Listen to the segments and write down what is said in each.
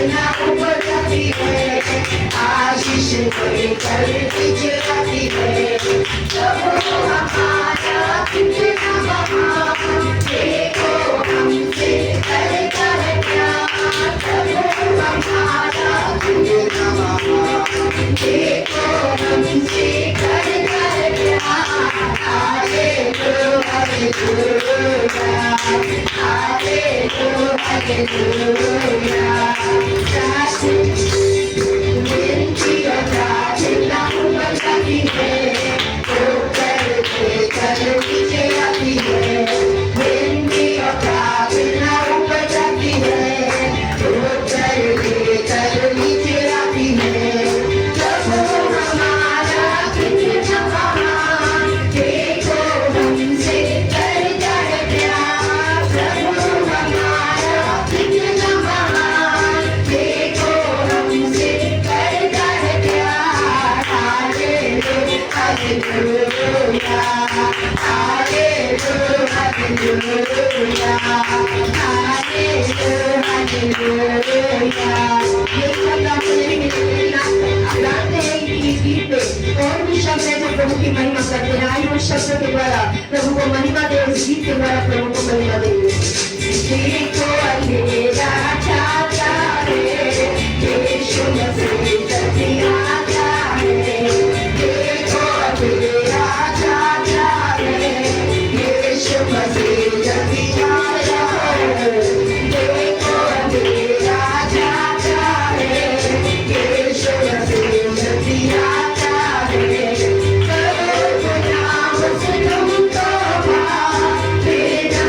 प्रार्थना ऊपर जाती है, आशीष देकर भिजवाती है। प्रभु हमारा कितना महान, देखो हमसे करता है प्यार। प्रभु हमारा कितना महान, देखो हमसे करता है प्यार। Hallelujah hallelujah hallelujah hallelujah. विनती और प्रार्थना ऊपर जाती है, ऊपर देकर नीचे आती है। विनती और प्रार्थना ऊपर जाती है, ऊपर देकर नीचे आती है। प्रभु हमारा कितना महान, देखो हमसे करता है प्यार। प्रभु हमारा कितना महान, देखो हमसे करता है प्यार। Hallelujah hallelujah hallelujah hallelujah hallelujah. ये शब्द आप सुनने के लिए आप जानते हैं कि इस गीत में और भी शब्द है जो प्रभु की महिमा करते हैं। आइए उस शब्द के द्वारा प्रभु को महिमा दे, उस गीत के द्वारा प्रभु को महिमा देंगे। देखो अंधेरा छाता है, यीशु मसीह जल्दी आता है। देखो अंधेरा छाता है, यीशु मसीह जल्दी आता है। देखो अंधेरा छाता है, यीशु मसीह जल्दी आता है। प्रभु नाम से तुमको बिना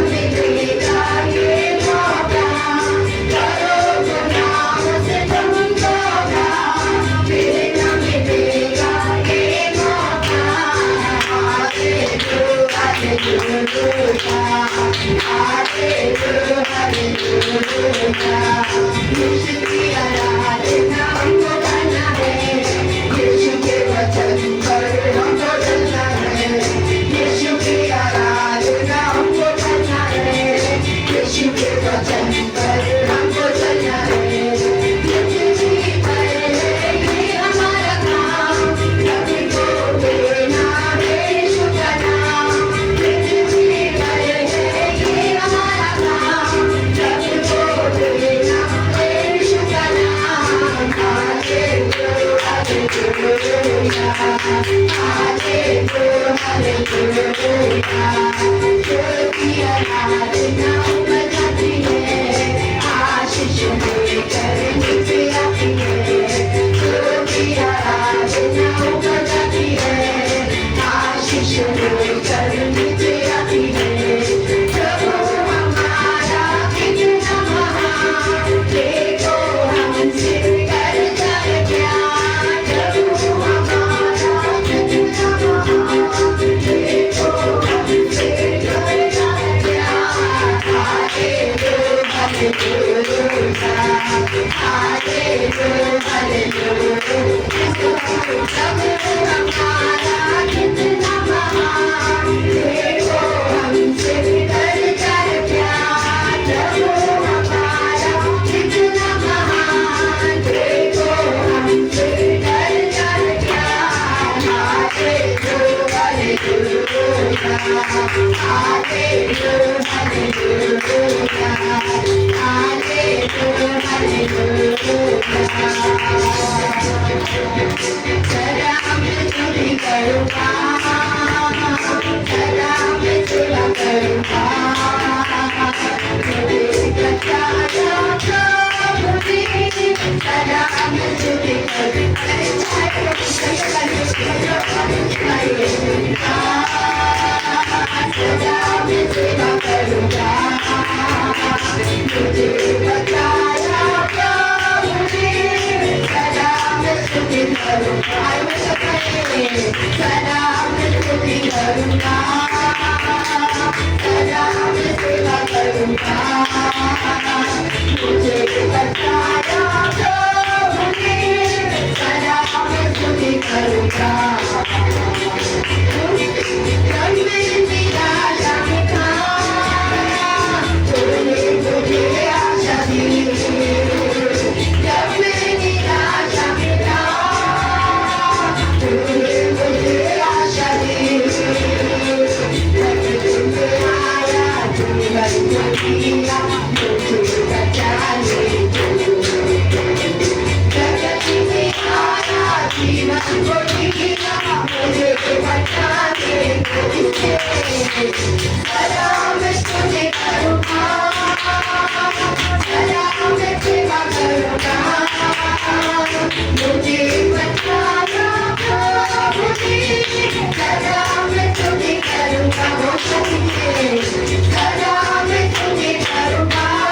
दिया मुझे बचा ले प्रकृति से आया जीवन को दिया मुझे बचा ले सदा मैं तुझे करूँगा सदा मैं सेवा करूँगा मुझे बचाया मुझे सदा मैं तुझे करूँगा वो सदा मैं तुझे करूँगा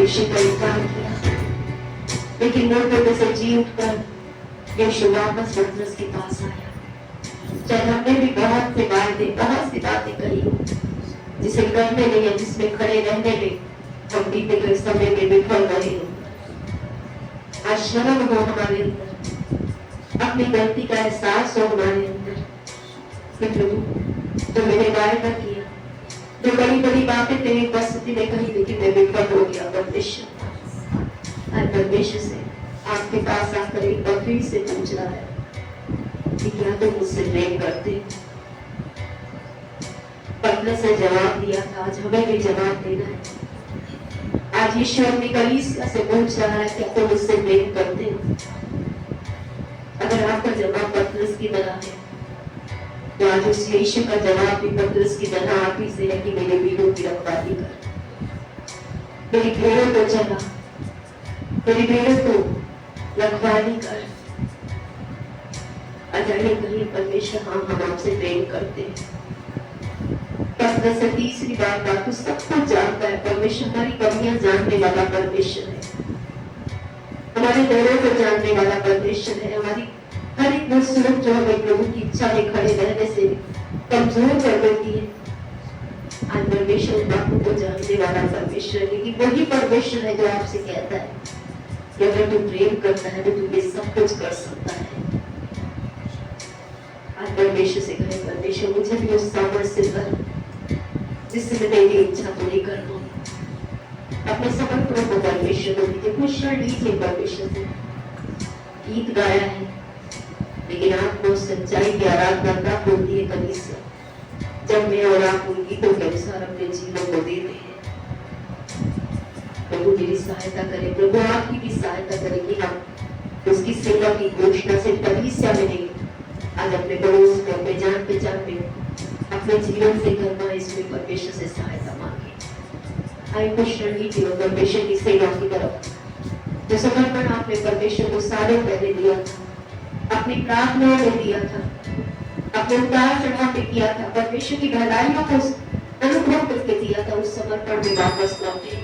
यीशु का इनकार किया, लेकिन मुर्दों में से जी उठकर यीशु वापस पतरस के पास आया। चाहे हमने भी बहुत सी बातें कही जिसे करने में या जिसमें खड़े रहने में हम बीते गए समय में विफल रहे हो। आज शर्म हो हमारे अंदर, अपनी गलती का एहसास हो हमारे अंदर कि प्रभु जो मैंने वायदा किया, जो बड़ी बड़ी बातें तेरी उपस्थिति में कही, लेकिन मैं विफल हो गया। परमेश्वर से आपके पास आकर एक बार फिर से पूछ रहा है कि क्या तुम मुझसे प्रेम करते हो? पतरस ने जवाब दिया था, आज हमें भी जवाब देना है। आज यीशु अपनी कलीसिया से पूछ रहा है, क्या तुम मुझसे प्रेम करते हो? अगर आपका जवाब पतरस की तरह है, तो आज उस यीशु का जवाब भी पतरस की तरह आप ही से है कि मेरे भेड़ों की रखवाली कर, मेरी भेड़ों को चला, मेरी भेड़ों को रखवाली कर। अजाने कहीं परमेश्वर हम आपसे प्रेम करते हैं। पतरस से तीसरी बात तू सब कुछ जानता है। परमेश्वर हमारी कमियां जानने वाला परमेश्वर है, हमारे दौरों को जानने वाला परमेश्वर है। हमारी हर एक वो सूरत जो हमें प्रभु की इच्छा में खड़े रहने से कमजोर कर देती है, आज परमेश्वर बातों को जानने वाला परमेश्वर है। लेकिन वही परमेश्वर है जो आपसे कहता है कि अगर तू प्रेम करता है तो तू ये सब कुछ कर सकता है। आज परमेश्वर से कहे, परमेश्वर मुझे भी उस सामर्थ्य से कर जिससे मैं तेरी इच्छा पूरी कर दूं। अपने समर्पण को परमेश्वर को दीजिए, कुछ क्षण लीजिए परमेश्वर से। गीत गाया है, लेकिन आपको सच्चाई की आराधना तब होती है कलीसिया जब मैं और आप उन गीतों के अनुसार अपने जीवन को देते हैं। प्रभु मेरी सहायता करे, प्रभु आपकी भी सहायता करे कि हम उसकी सेवा की घोषणा सिर्फ कलीसिया में नहीं, आज अपने पड़ोस में, अपने जान पहचान में, अपने जीवन से करना, इसमें परमेश्वर से सहायता मांगे। आए कुछ क्षण लीजिए परमेश्वर की सेवा की तरफ। जो समर्पण आपने परमेश्वर को सालों पहले दिया था, अपनी प्रार्थनाओं में दिया था, अपने उतार चढ़ाव में किया था, परमेश्वर की भलाइयों को अनुभव करके दिया था, उस समर्पण में वापस लौटे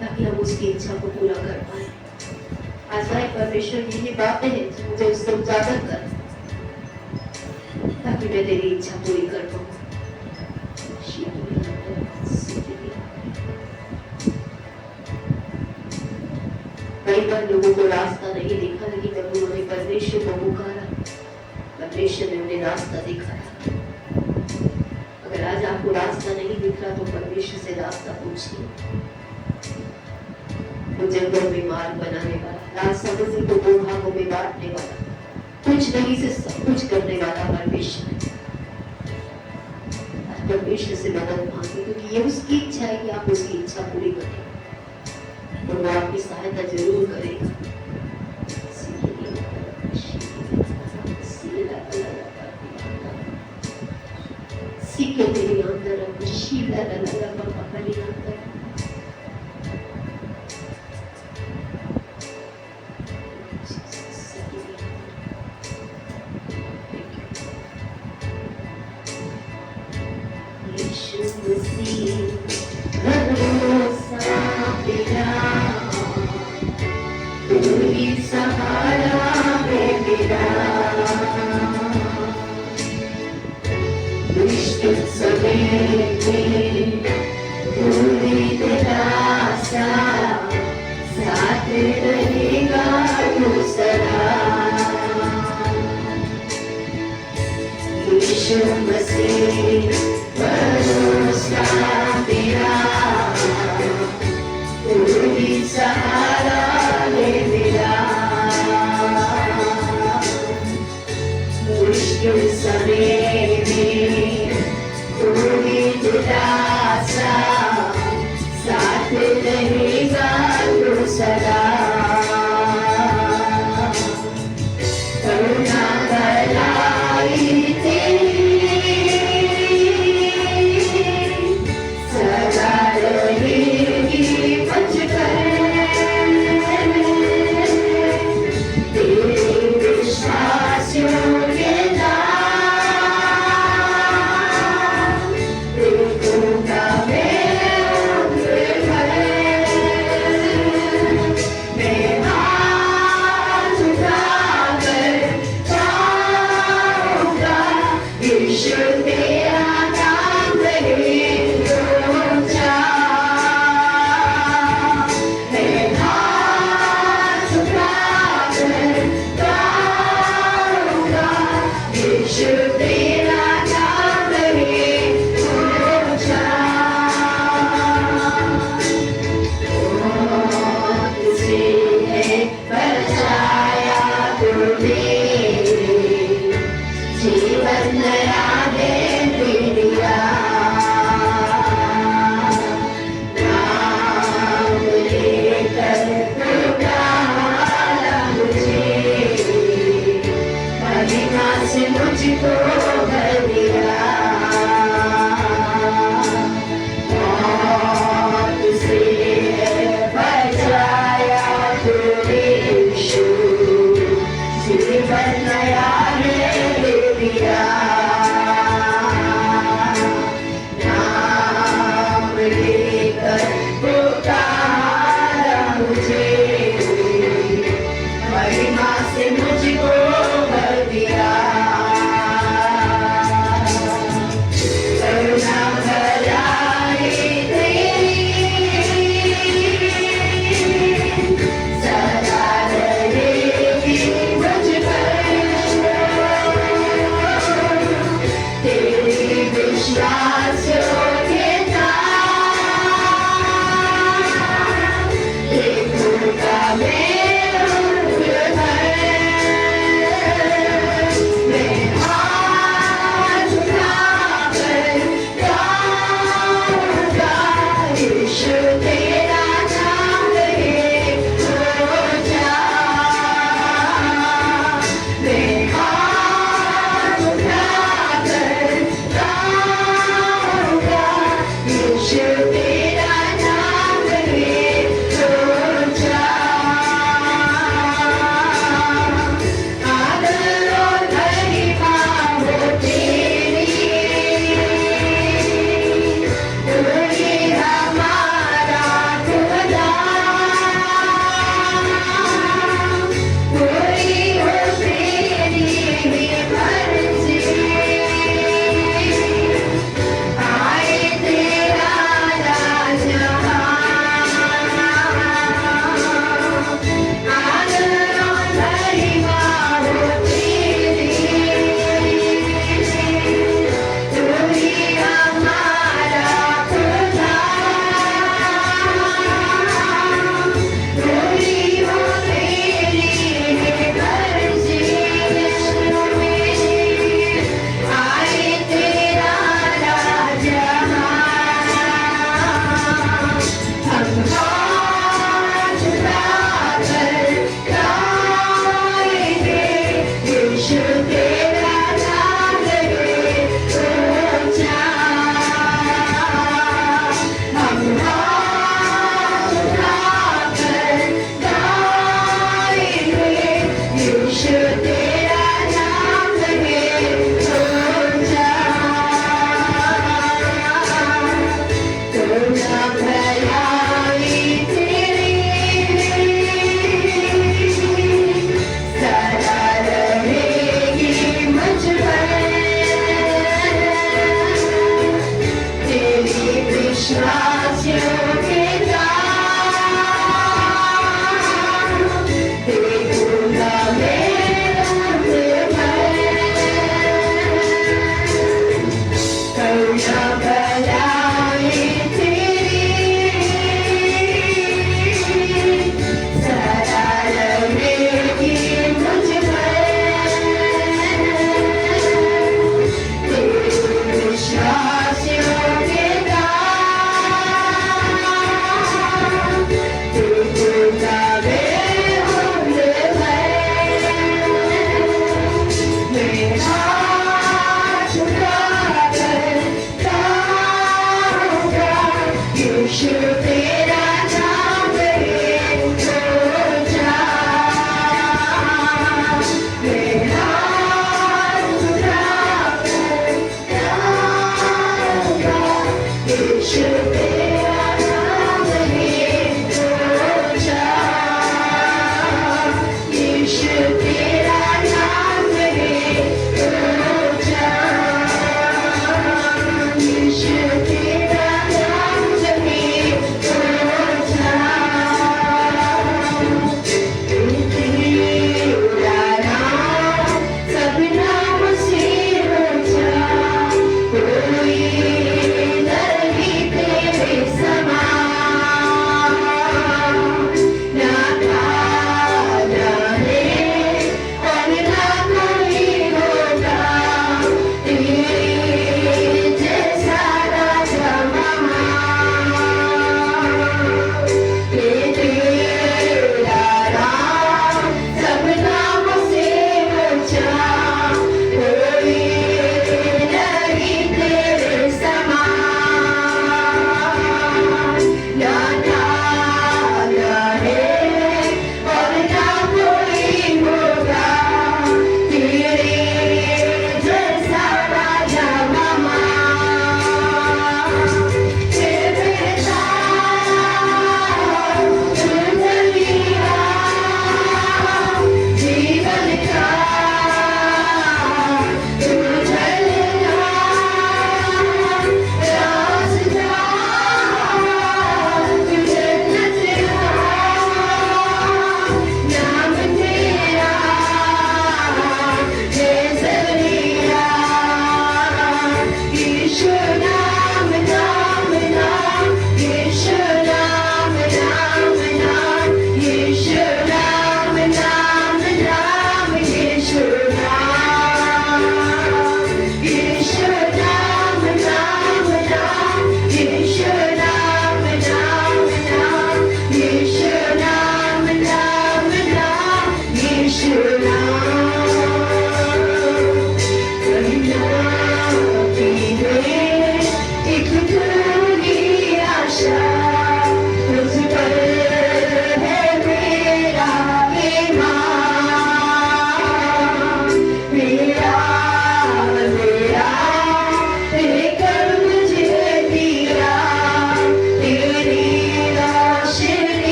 ताकि हम उसकी इच्छा को पूरा कर पाए। आज भाई परमेश्वर ये बातें हैं जो मुझे उससे उजागर कर, ताकि मैं तेरी इच्छा पूरी कर पाऊं। कई बार लोगों को रास्ता नहीं दिखा, लेकिन जब उन्होंने परमेश्वर को पुकारा, परमेश्वर ने उन्हें रास्ता दिखाया। अगर आज आपको रास्ता नहीं दिख रहा तो परमेश्वर से रास्ता पूछिए। वो जंगल में मार्ग बनाने वाला, रात समुद्र को दो भागों में बांटने वाला, कुछ नहीं से सब कुछ करने वाला परमेश्वर है। परमेश्वर से मदद मांगे, क्योंकि ये उसकी इच्छा है कि आप उसकी इच्छा पूरी करें, और वो आपकी सहायता जरूर करेगा। सीखे तेरे अंदर शीला लगा बाबा बलि अंदर यीशु तेरा नाम रहे ऊंचा, मैं हाथ उठाकर गाऊंगा, यीशु तेरा नाम रहे ऊंचा। तुझसे है बचाया तूने, जीवन नया दे दिया, नाम लेकर पुकारा मुझे, महिमा से मुझको भर दिया। मौत से बचाया तूने यीशु, जीवन नया दे दिया।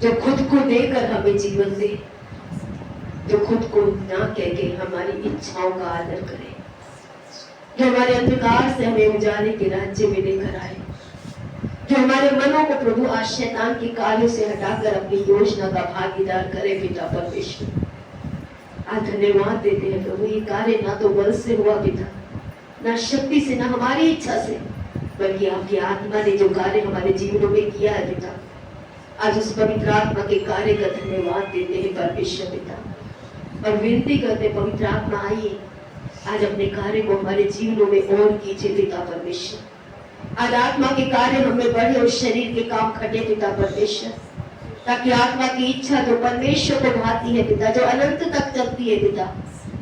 जो खुद को देकर हमें जीवन दे, जो खुद को ना कह के हमारी इच्छाओं का आदर करे, जो हमारे अंधकार से हमें उजाले के राज्य में लेकर आए, जो हमारे मनों को प्रभु आज शैतान के कार्यों से हटाकर अपनी योजना का भागीदार करे। पिता परमेश्वर, आज धन्यवाद देते हैं प्रभु, ये कार्य ना तो बल से हुआ पिता, ना शक्ति से, ना हमारी इच्छा से, बल्कि आपकी आत्मा ने जो कार्य हमारे जीवनों में किया है पिता। आज उस पवित्र आत्मा के कार्य का धन्यवाद देते हैं परमेश्वर पिता, और विनती करते पवित्र आत्मा आइए आज अपने कार्य को हमारे जीवनों में और कीजिए पिता परमेश्वर। आज आत्मा के कार्य हमें बढ़े और शरीर के काम घटे पिता परमेश्वर, ताकि आत्मा की इच्छा जो परमेश्वर को भाती है पिता, जो अनंत तक चलती है पिता,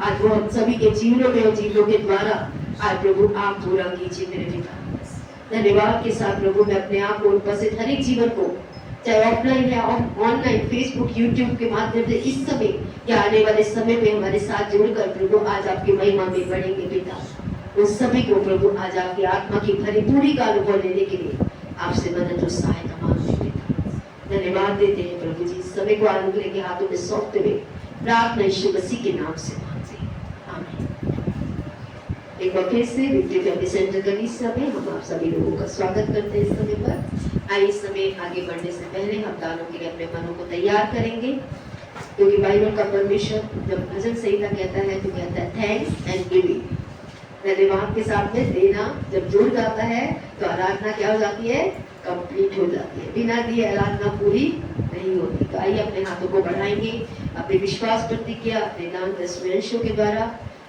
आज वो हम सभी के जीवनों में और जीवनों के द्वारा आज प्रभु आप पूरा कीजिए मेरे पिता। धन्यवाद के साथ प्रभु मैं अपने आप को उपस्थित हर एक जीवन को, चाहे ऑफलाइन या ऑनलाइन, फेसबुक, यूट्यूब के माध्यम से इस समय या आने वाले समय में हमारे साथ जुड़कर प्रभु आज आपकी महिमा में बढ़ेंगे पिता। उस सभी को प्रभु आज आपकी आत्मा की भरी पूरी का अनुभव लेने के लिए आपसे मदद और सहायता मांगते पिता। धन्यवाद देते हैं प्रभु जी, समय को अनुग्रह के हाथों में सौंपते हुए प्रार्थना यीशु मसीह के नाम से मांगते हैं, आमीन। एक बार फिर से विक्ट्री फैमिली सेंटर कलीसिया में हम आप सभी लोगों का स्वागत करते हैं इस समय पर। आइए इस समय आगे बढ़ने से पहले हम दानों के लिए अपने मनों को तैयार करेंगे, क्योंकि बाइबल का परमेश्वर जब भजन संहिता कहता है तो कहता है थैंक्स एंड गिविंग, धन्यवाद के साथ में देना जब जुड़ जाता है तो आराधना क्या हो जाती है, कंप्लीट हो जाती है। बिना दिए आराधना पूरी नहीं होती। तो आइए अपने हाथों को बढ़ाएंगे, अपने विश्वास प्रतिज्ञा, अपने दान दशमेंशों के द्वारा,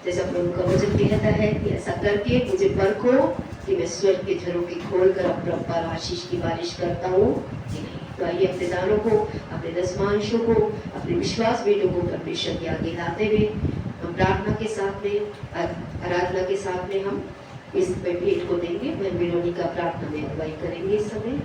जैसा प्रभु का वचन कहता है कि ऐसा करके मुझे परखो कि मैं स्वर्ग के झरोखे खोलकर अपरंपार आशीष की बारिश करता हूँ कि नहीं। तो आइए अपने दानों को, अपने दशमांशों को, अपने विश्वास भेंटों को परमेश्वर के आगे लाते हुए हम प्रार्थना के साथ में, आराधना के साथ में हम इस भेंट को देंगे। मैं वेरोनिका प्रार्थना में अगुवाई करेंगे इस समय।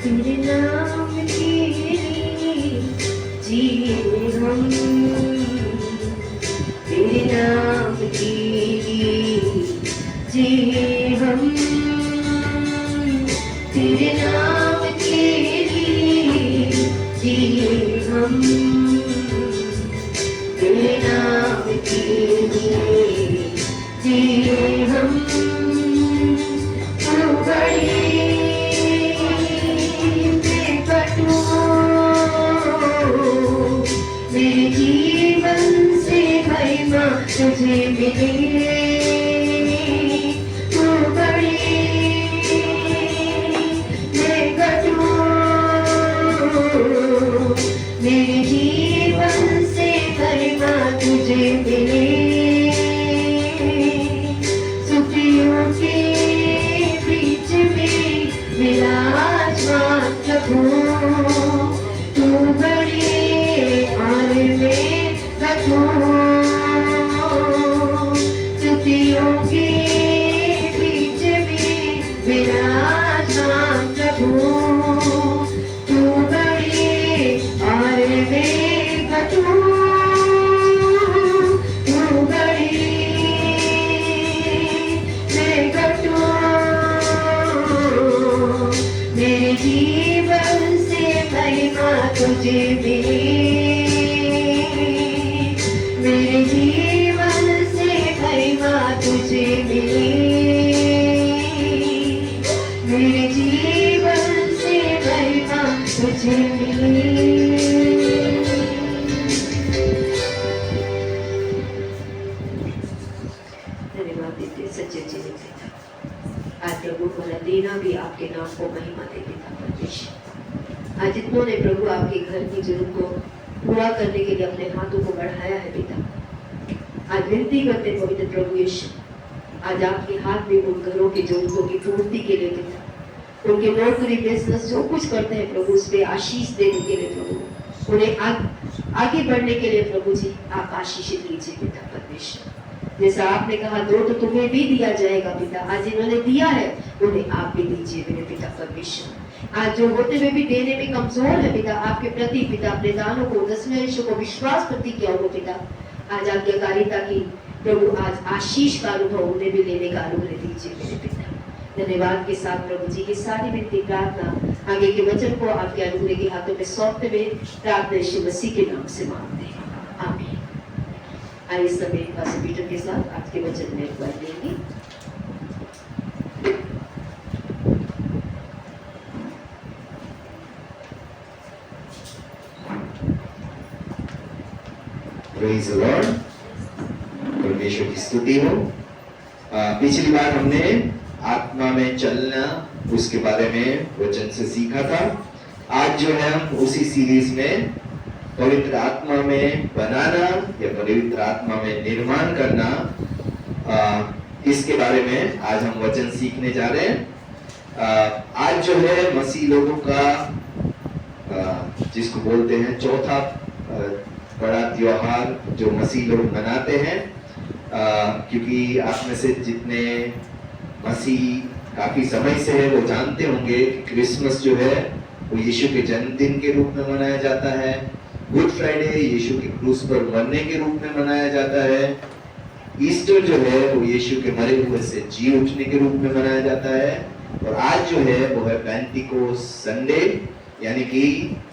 तेरे नाम के लिए जिए हम, तेरे नाम के लिए जिए हम, तेरे नाम के लिए जिए हम, तेरे नाम के लिए जिए हम। तू बड़ी मेरे जीवन से महिमा तुझे मिले, तू बड़ी मैं कटूं, मेरे जीवन से महिमा तुझे मिले। सुखियों के बीच में विराजमान प्रभु, तू बड़ी स्तुतियों के बीच में विराजमान प्रभु, तू बड़ी और मैं घटूं, तू बड़ी मैं घटूं, मेरे जीवन से महिमा तुझे मिले, मेरे जीवन से महिमा तुझे मिले, मेरे जीवन से महिमा तुझे मिले। यहाँ भी आपके नाम को महिमा दे पिता परमेश्वर। आज जितनों ने प्रभु आपके घर की जरूरत को पूरा करने के लिए अपने हाथों को बढ़ाया है पिता, आज विनती करते पवित्र प्रभु यीशु, आज आपके हाथ में उन घरों की जरूरतों की पूर्ति के लिए पिता, उनके नौकरी बिजनेस जो कुछ करते हैं प्रभु उस पे आशीष देने के लिए प्रभु, उन्हें आगे बढ़ने के लिए प्रभु जी आप आशीषित कीजिए पिता परमेश्वर। जैसा आपने कहा दो तो तुम्हें भी दिया जाएगा पिता, आज इन्होंने दिया है उन्हें आप भी दीजिए मेरे पिता परमेश्वर। आज जो होते हुए भी देने में कमजोर है पिता आपके प्रति पिता, अपने दानों को दसवें को विश्वास प्रतिज्ञा हो पिता, आज आज्ञाकारिता की प्रभु आज आशीष का अनुभव उन्हें भी लेने का अनुग्रह दीजिए मेरे पिता। धन्यवाद के साथ प्रभु जी की सारी विनती प्रार्थना आगे के वचन को आपके अनुग्रह के हाथों में सौंपते हुए प्रार्थना यीशु मसीह के नाम से मांगते हैं, आमीन। आइए समय पास्टर पीटर के साथ आज के वचन में पढ़ लेंगे। प्रेज़ द लॉर्ड, परमेश्वर की स्तुति हो। पिछली बार हमने आत्मा में चलना उसके बारे में वचन से सीखा था। आज जो है हम उसी सीरीज में पवित्र आत्मा में बनाना या पवित्र आत्मा में निर्माण करना, इसके बारे में आज हम वचन सीखने जा रहे हैं। आज जो है मसीह लोगों का जिसको बोलते हैं चौथा बड़ा त्योहार जो मसीह लोग मनाते हैं, क्योंकि आप में से जितने मसीह काफी समय से है वो जानते होंगे कि क्रिसमस जो है वो यीशु के जन्मदिन के रूप में मनाया जाता है। गुड फ्राइडे यीशु के क्रूस पर मरने के रूप में मनाया जाता है। ईस्टर जो है वो यीशु के मरे हुए से जी उठने के रूप में मनाया जाता है। और आज जो है वो है पेंटिकोस्ट संडे, यानी कि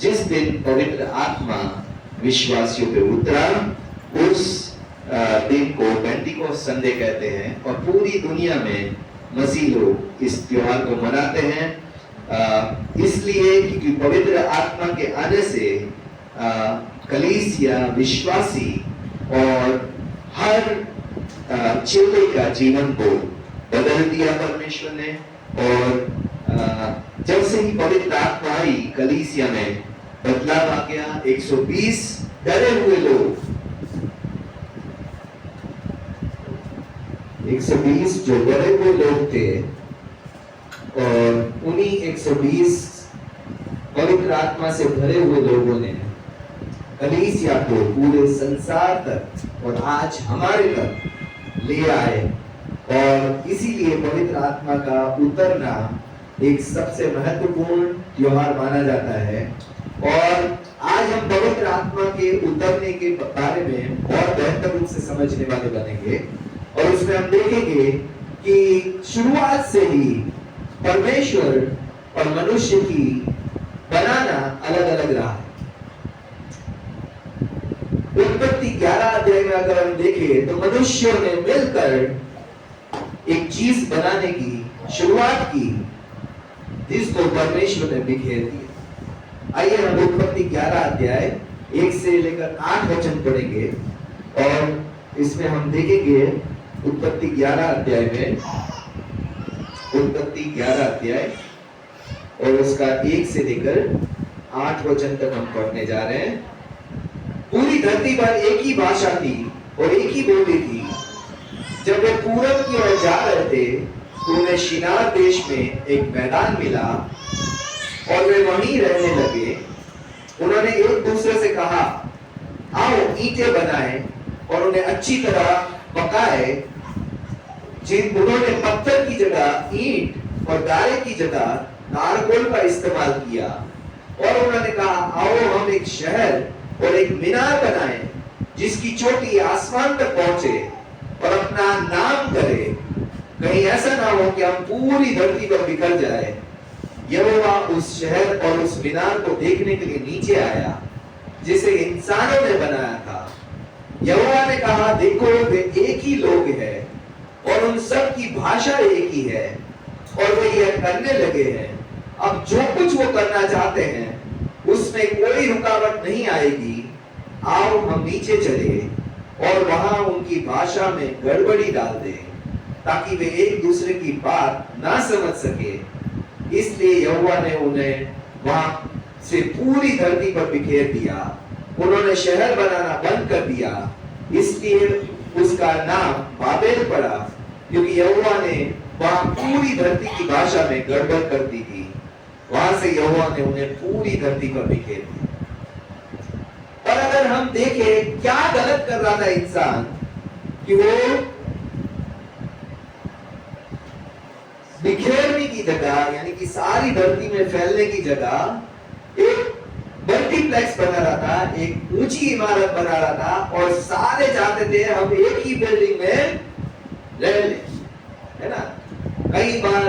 जिस दिन पवित्र आत्मा विश्वासियों पे उतरा, उस दिन को पेंटिकोस्ट संडे कहते हैं। और पूरी दुनिया में मसीह लोग इस त्योहार को मनाते हैं, इसलिए क्योंकि पवित्र आत्मा के आने से कलीसिया विश्वासी और हर चिल्ले का जीवन को बदल दिया परमेश्वर ने। और जब से ही पवित्र आत्मा आई कलीसिया में बदलाव आ गया। 120 डरे हुए लोग, 120 जो डरे हुए लोग थे, और उन्हीं 120 पवित्र आत्मा से भरे हुए लोगों ने कलीसिया को पूरे संसार तक और आज हमारे तक ले आए। और इसीलिए पवित्र आत्मा का उतरना एक सबसे महत्वपूर्ण त्योहार माना जाता है। और आज हम पवित्र आत्मा के उतरने के बारे में और बेहतर रूप से समझने वाले बनेंगे। और उसमें हम देखेंगे कि शुरुआत से ही परमेश्वर और मनुष्य की बनाना अलग अलग रहा है। उत्पत्ति 11 अध्याय में अगर हम देखें तो मनुष्यों ने मिलकर एक चीज बनाने की शुरुआत की जिसको परमेश्वर ने बिखेर दिया। आइए हम उत्पत्ति 11 अध्याय 1 से लेकर 8 वचन पढ़ेंगे और इसमें हम देखेंगे उत्पत्ति 11 अध्याय में, उत्पत्ति 11 अध्याय और उसका 1 से लेकर 8 वचन तक हम पढ़ने जा रहे हैं। पूरी धरती पर एक ही भाषा थी और एक ही बोली थी। जब वे पूरब की ओर जा रहे थे तो उन्हें शिनार देश में एक मैदान मिला और वे वहीं रहने लगे। उन्होंने एक दूसरे से कहा, आओ ईंटें बनाएं और उन्हें अच्छी तरह पकाए। उन्होंने पत्थर की जगह ईंट और गारे की जगह नारकोल का इस्तेमाल किया। और उन्होंने कहा, आओ हम एक शहर और एक मीनार बनाएं जिसकी चोटी आसमान तक पहुंचे और अपना नाम करे, कहीं ऐसा ना हो कि हम पूरी धरती पर बिखर जाए। यहोवा उस शहर और उस मीनार को देखने के लिए नीचे आया जिसे इंसानों ने बनाया था। यहोवा ने कहा, देखो वे एक ही लोग हैं और उन सब की भाषा एक ही है और वे यह करने लगे हैं। अब जो कुछ वो करना चाहते हैं उसमें कोई रुकावट नहीं आएगी। आओ हम नीचे चले और वहां उनकी भाषा में गड़बड़ी डाल दें ताकि वे एक दूसरे की बात ना समझ सके इसलिए यहोवा ने उन्हें वहां से पूरी धरती पर बिखेर दिया। उन्होंने शहर बनाना बंद कर दिया, इसलिए उसका नाम बाबेल पड़ा, क्योंकि यहोवा ने वहां पूरी धरती की भाषा में गड़बड़ कर दी थी। वहां से यहोवा ने उन्हें पूरी धरती पर बिखेर दिया। और अगर हम देखें क्या गलत कर रहा था इंसान, कि वो बिखेरने की जगह, यानी कि सारी धरती में फैलने की जगह एक मल्टीप्लेक्स बना रहा था, एक ऊंची इमारत बना रहा था, और सारे चाहते थे हम एक ही बिल्डिंग में रह लें, है ना। कई बार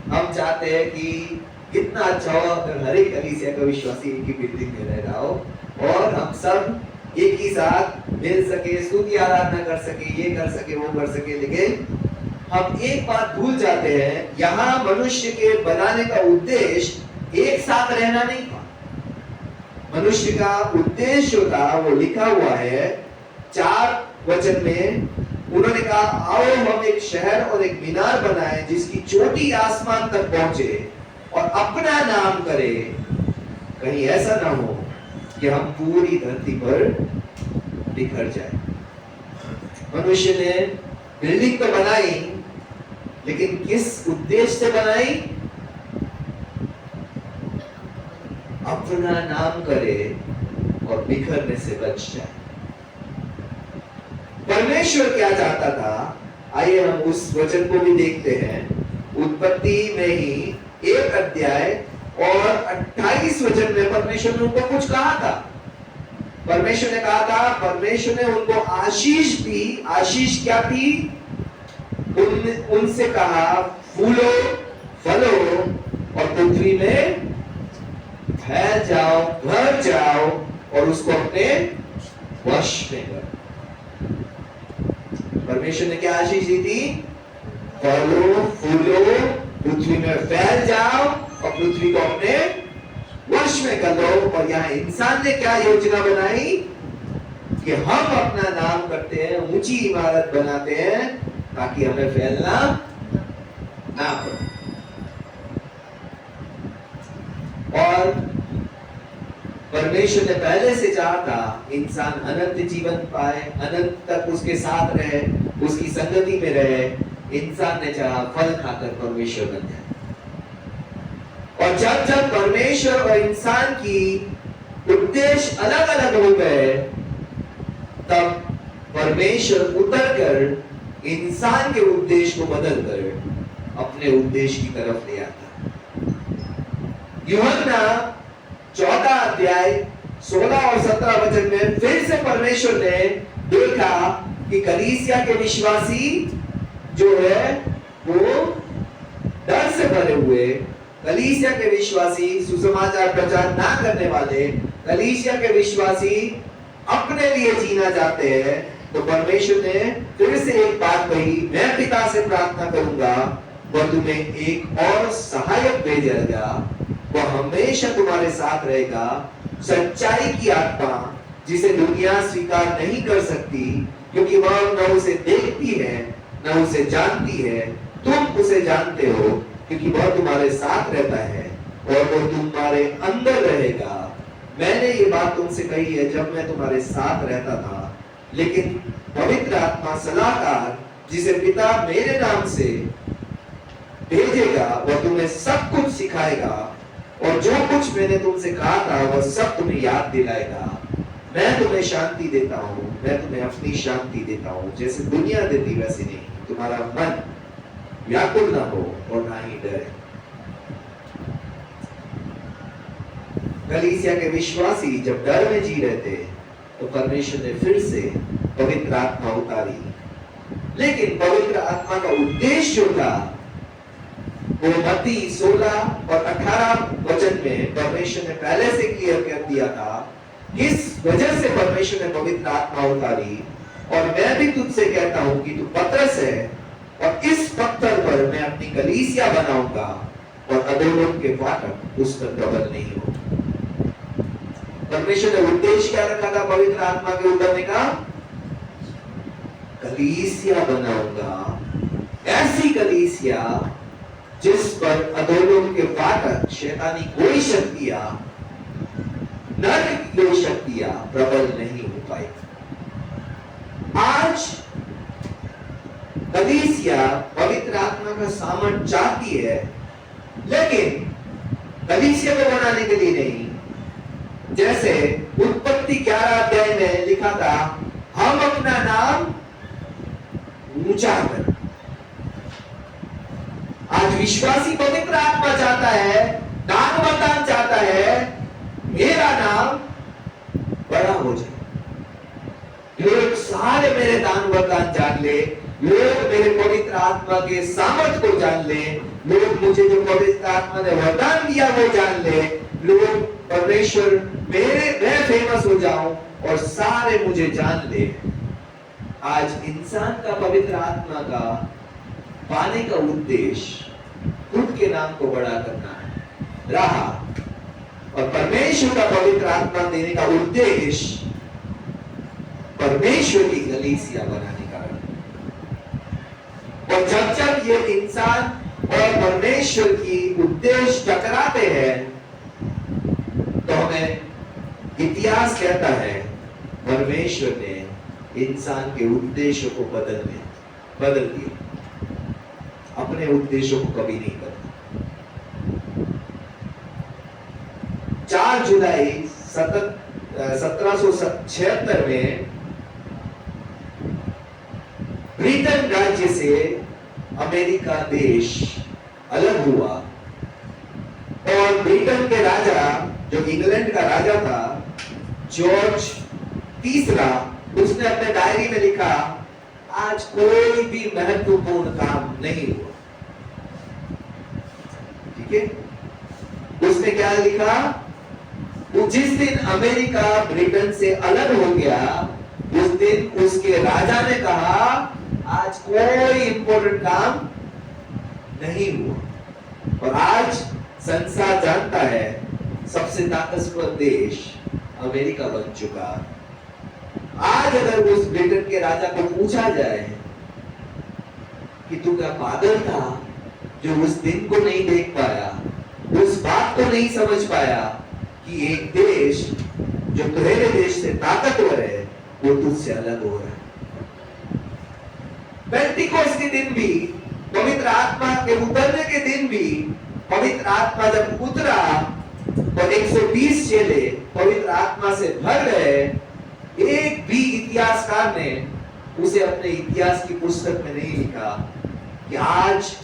हम चाहते हैं कि कितना अच्छा हो अगर हर एक कलीसिया का विश्वासी एक ही बिल्डिंग में रह रहा हो और हम सब एक ही साथ मिल सके, स्तुति आराधना कर सके, ये कर सके, वो कर सके। लेकिन हम एक बात भूल जाते हैं, यहाँ मनुष्य के बनाने का उद्देश्य एक साथ रहना नहीं था। मनुष्य का उद्देश्य था, वो लिखा हुआ है 4 वचन में। उन्होंने कहा आओ हम एक शहर और एक मीनार बनाए जिसकी चोटी आसमान तक पहुंचे और अपना नाम करे। कहीं ऐसा ना हो कि हम पूरी धरती पर बिखर जाए। मनुष्य ने बिल्डिंग तो बनाई, लेकिन किस उद्देश्य से बनाई? अपना नाम करे और बिखरने से बच जाए। परमेश्वर क्या चाहता था? आइए हम उस वचन को भी देखते हैं। उत्पत्ति में ही 1 अध्याय और 28 वचन में परमेश्वर ने उनको कुछ कहा था। परमेश्वर ने कहा था, परमेश्वर ने उनको आशीष दी। आशीष क्या थी? उनसे कहा फूलो, फलो और पृथ्वी में फैल जाओ, भर जाओ और उसको अपने वश में करो। परमेश्वर ने क्या आशीष दी थी? फलो, फूलो, पृथ्वी में फैल जाओ और पृथ्वी को अपने वश में कर लो। और यहाँ इंसान ने क्या योजना बनाई कि हम अपना नाम करते हैं, ऊंची इमारत बनाते हैं ताकि हमें फैलना ना पड़े। और परमेश्वर ने पहले से चाहा था इंसान अनंत जीवन पाए, अनंत तक उसके साथ रहे, उसकी संगति में रहे। इंसान ने चाहा फल खाकर परमेश्वर बन जाए। और जब जब परमेश्वर और इंसान की उद्देश्य अलग अलग हो गए, तब परमेश्वर उतरकर इंसान के उद्देश्य को बदलकर अपने उद्देश्य की तरफ ले आता। यूहन्ना 14 अध्याय 16 और 17 वचन में फिर से परमेश्वर ने देखा कि कलीसिया के विश्वासी जो है वो डर से भरे हुए, कलीसिया के विश्वासी सुसमाचार प्रचार ना करने वाले, कलीसिया के विश्वासी अपने लिए जीना चाहते हैं। तो परमेश्वर ने फिर से एक बात कही, मैं पिता से प्रार्थना करूंगा, वह तुम्हें एक और सहायक भेजेगा, वह हमेशा तुम्हारे साथ रहेगा, सच्चाई की आत्मा जिसे दुनिया स्वीकार नहीं कर सकती, क्योंकि वह न उसे देखती है न उसे जानती है। तुम उसे जानते हो क्योंकि वह तुम्हारे साथ रहता है और वह तुम्हारे अंदर रहेगा। मैंने ये बात तुमसे कही है जब मैं तुम्हारे साथ रहता था। लेकिन पवित्र आत्मा सलाहकार जिसे पिता मेरे नाम से भेजेगा, वह तुम्हें सब कुछ सिखाएगा और जो कुछ मैंने तुमसे कहा था वह सब तुम्हें याद दिलाएगा। मैं तुम्हें शांति देता हूँ, मैं तुम्हें अपनी शांति देता हूँ, जैसे दुनिया देती वैसे नहीं। तुम्हारा मन व्याकुल ना हो और ना ही डरे। कलीसिया के विश्वासी जब डर में जी रहे थे तो परमेश्वर ने फिर से पवित्र आत्मा उतारी। लेकिन पवित्र आत्मा का उद्देश्य जो था वो मत्ती 16 और 18 वचन में परमेश्वर ने पहले से क्लियर कर दिया था। इस वजह से परमेश्वर ने पवित्र आत्मा उतारी। और मैं भी तुझसे कहता हूं कि तू पतरस है और इस पत्थर पर मैं अपनी कलीसिया बनाऊंगा और अधोलोक के फाटक उस पर प्रबल नहीं होंगे। परमेश्वर ने उद्देश्य क्या रखा था पवित्र आत्मा के उतरने का? कलीसिया बनाऊंगा, ऐसी कलीसिया जिस पर अधोलोक के फाटक शैतानी कोई शक्तियां, नरक की कोई शक्तियां प्रबल नहीं हो पाई। आज कलीसिया पवित्र आत्मा का सामर्थ चाहती है, लेकिन कलीसिया को बनाने के लिए नहीं। जैसे उत्पत्ति 11 अध्याय में लिखा था, हम अपना नाम ऊंचा करें। आज विश्वासी पवित्र आत्मा चाहता है, दान वरदान चाहता है, मेरा नाम बड़ा हो जाए, लोग सारे मेरे दान वरदान जान ले, लोग मेरे पवित्र आत्मा के सामर्थ को जान ले, लोग मुझे जो पवित्र आत्मा ने वरदान दिया वो जान ले, लोग परमेश्वर मैं फेमस हो जाऊं और सारे मुझे जान ले। आज इंसान का पवित्र आत्मा का पाने का उद्देश्य खुद के नाम को बड़ा करना है रहा, और परमेश्वर का पवित्र आत्मा देने का उद्देश्य परमेश्वर की कलीसिया बनाने का है। और जब जब ये इंसान और परमेश्वर की उद्देश्य टकराते हैं, तो हमें इतिहास कहता है परमेश्वर ने इंसान के उद्देश्यों को बदल दिया, अपने उद्देश्यों को कभी नहीं बदला। 4 जुलाई 1776 में ब्रिटेन राज्य से अमेरिका देश अलग हुआ, और ब्रिटेन के राजा, जो इंग्लैंड का राजा था, जॉर्ज तीसरा, उसने अपने डायरी में लिखा, आज कोई भी महत्वपूर्ण काम नहीं हुआ। ठीक है, उसने क्या लिखा, जिस दिन अमेरिका ब्रिटेन से अलग हो गया, उस दिन उसके राजा ने कहा, आज कोई इंपॉर्टेंट काम नहीं हुआ। और आज संसार जानता है सबसे ताकतवर देश अमेरिका बन चुका। आज अगर उस ब्रिटेन के राजा को पूछा जाए कि तू क्या पागल था जो उस दिन को नहीं देख पाया, उस बात को नहीं समझ पाया कि एक देश जो तेरे देश से ताकतवर है वो तुझसे अलग हो रहा है। पेंटिकोस के दिन भी, पवित्र आत्मा के उतरने के दिन भी, पवित्र आत्मा जब उतरा और 120 चेले पवित्र आत्मा से भर गए, एक भी इतिहासकार ने उसे अपने इतिहास की पुस्तक में नहीं लिखा कि आज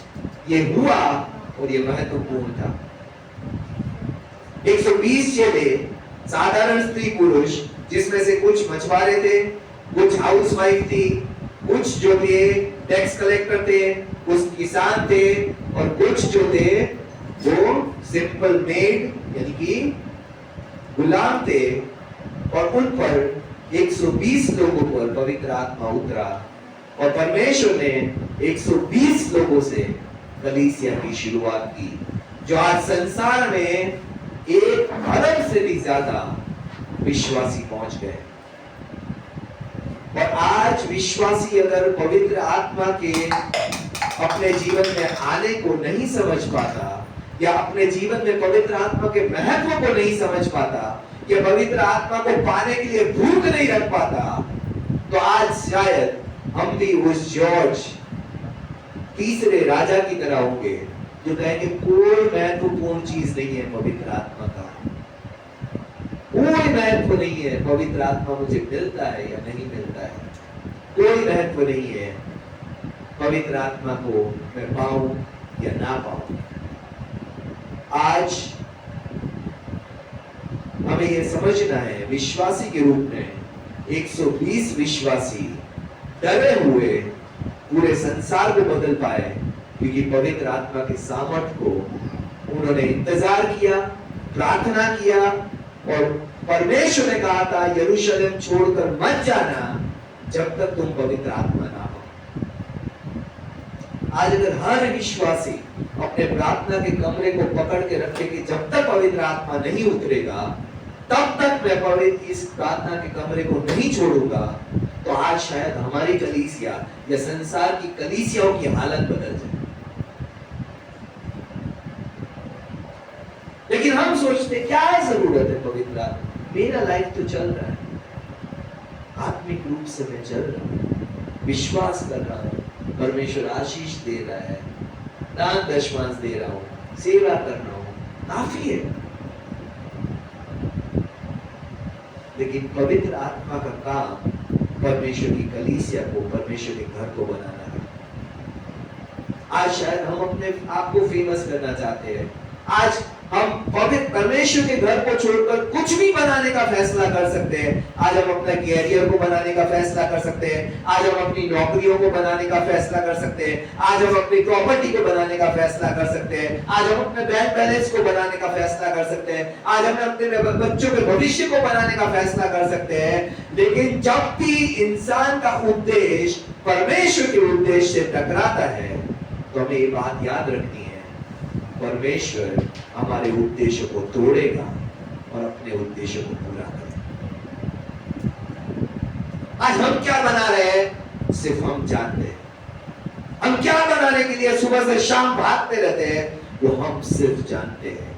ये हुआ और ये महत्वपूर्ण था। 120 चेले साधारण स्त्री पुरुष, जिसमें से कुछ मछुआरे थे, कुछ हाउसवाइफ थी, कुछ जो थे टैक्स कलेक्टर थे, कुछ किसान थे, और कुछ जो थे वो सिंपल मेड यानी कि गुलाम थे। और उन पर 120 लोगों पर पवित्र आत्मा उतरा, और परमेश्वर ने 120 लोगों से कलीसिया की शुरुआत की, जो आज संसार में 1 अरब से भी ज्यादा विश्वासी पहुंच गए। और आज विश्वासी अगर पवित्र आत्मा के अपने जीवन में आने को नहीं समझ पाता, या अपने जीवन में पवित्र आत्मा के महत्व को नहीं समझ पाता, या पवित्र आत्मा को पाने के लिए भूख नहीं रख पाता, तो आज शायद हम भी उस जॉर्ज तीसरे राजा की तरह होंगे जो कहेंगे कोई महत्वपूर्ण चीज नहीं है पवित्र आत्मा का, कोई महत्व नहीं है पवित्र आत्मा मुझे मिलता है या नहीं मिलता है, कोई महत्व नहीं है पवित्र आत्मा को मैं पाऊं या ना पाऊं। आज हमें यह समझना है, विश्वासी के रूप में 120 विश्वासी डरे हुए पूरे संसार को बदल पाए, क्योंकि पवित्र आत्मा के सामर्थ को उन्होंने इंतजार किया, प्रार्थना किया, और परमेश्वर ने कहा था यरूशलेम छोड़कर मत जाना जब तक तुम पवित्र आत्मा ना हो। आज अगर हर विश्वासी अपने प्रार्थना के कमरे को पकड़ के रखे कि जब तक पवित्र आत्मा नहीं उतरेगा तब तक मैं पवित्र इस प्रार्थना के कमरे को नहीं छोड़ूंगा, तो आज शायद हमारी कलीसिया या संसार की कलीसियाओं की हालत बदल जाए। मेरा लाइफ तो चल रहा है, आत्मिक रूप से मैं चल रहा हूँ, विश्वास कर रहा हूँ, परमेश्वर आशीष दे रहा है, दान दशमांश दे रहा हूँ, सेवा कर रहा हूँ, काफी है। लेकिन पवित्र आत्मा का काम परमेश्वर की कलीसिया को, परमेश्वर के घर को बनाना है। आज शायद हम अपने आप को फेमस करना चाहते हैं, आज हम पवित्र परमेश्वर के घर को छोड़कर कुछ भी बनाने का फैसला कर सकते हैं। आज हम अपना कैरियर को बनाने का फैसला कर सकते हैं, आज हम अपनी नौकरियों को बनाने का फैसला कर सकते हैं, आज हम अपनी प्रॉपर्टी को बनाने का फैसला कर सकते हैं, आज हम अपने बैंक बैलेंस को बनाने का फैसला कर सकते हैं, आज हम अपने बच्चों के भविष्य को बनाने का फैसला कर सकते हैं। लेकिन जब भी इंसान का उद्देश्य परमेश्वर के उद्देश्य से टकराता है तो हमें ये बात याद रखनी है, परमेश्वर हमारे उद्देश्य को तोड़ेगा और अपने उद्देश्य को पूरा करेगा। आज हम क्या बना रहे हैं सिर्फ हम जानते हैं, हम क्या बनाने के लिए सुबह से शाम भागते रहते हैं वो हम सिर्फ जानते हैं।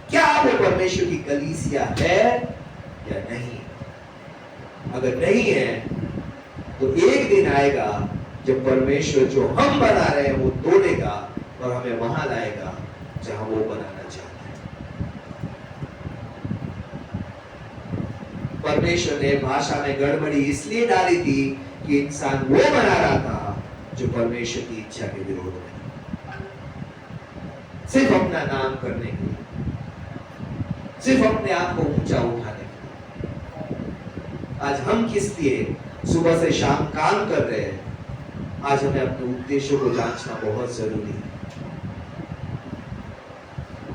क्या वो परमेश्वर की कलीसिया है या नहीं? अगर नहीं है तो एक दिन आएगा जब परमेश्वर जो हम बना रहे हैं वो तोड़ेगा और हमें वहां लाएगा जहां वो बनाना चाहते हैं। परमेश्वर ने भाषा में गड़बड़ी इसलिए डाली थी कि इंसान वो बना रहा था जो परमेश्वर की इच्छा के विरोध में, सिर्फ अपना नाम करने के लिए, सिर्फ अपने आप को ऊंचा उठाने के लिए। आज हम किस लिए सुबह से शाम काम कर रहे हैं? आज हमें अपने उद्देश्यों को जांचना बहुत जरूरी है।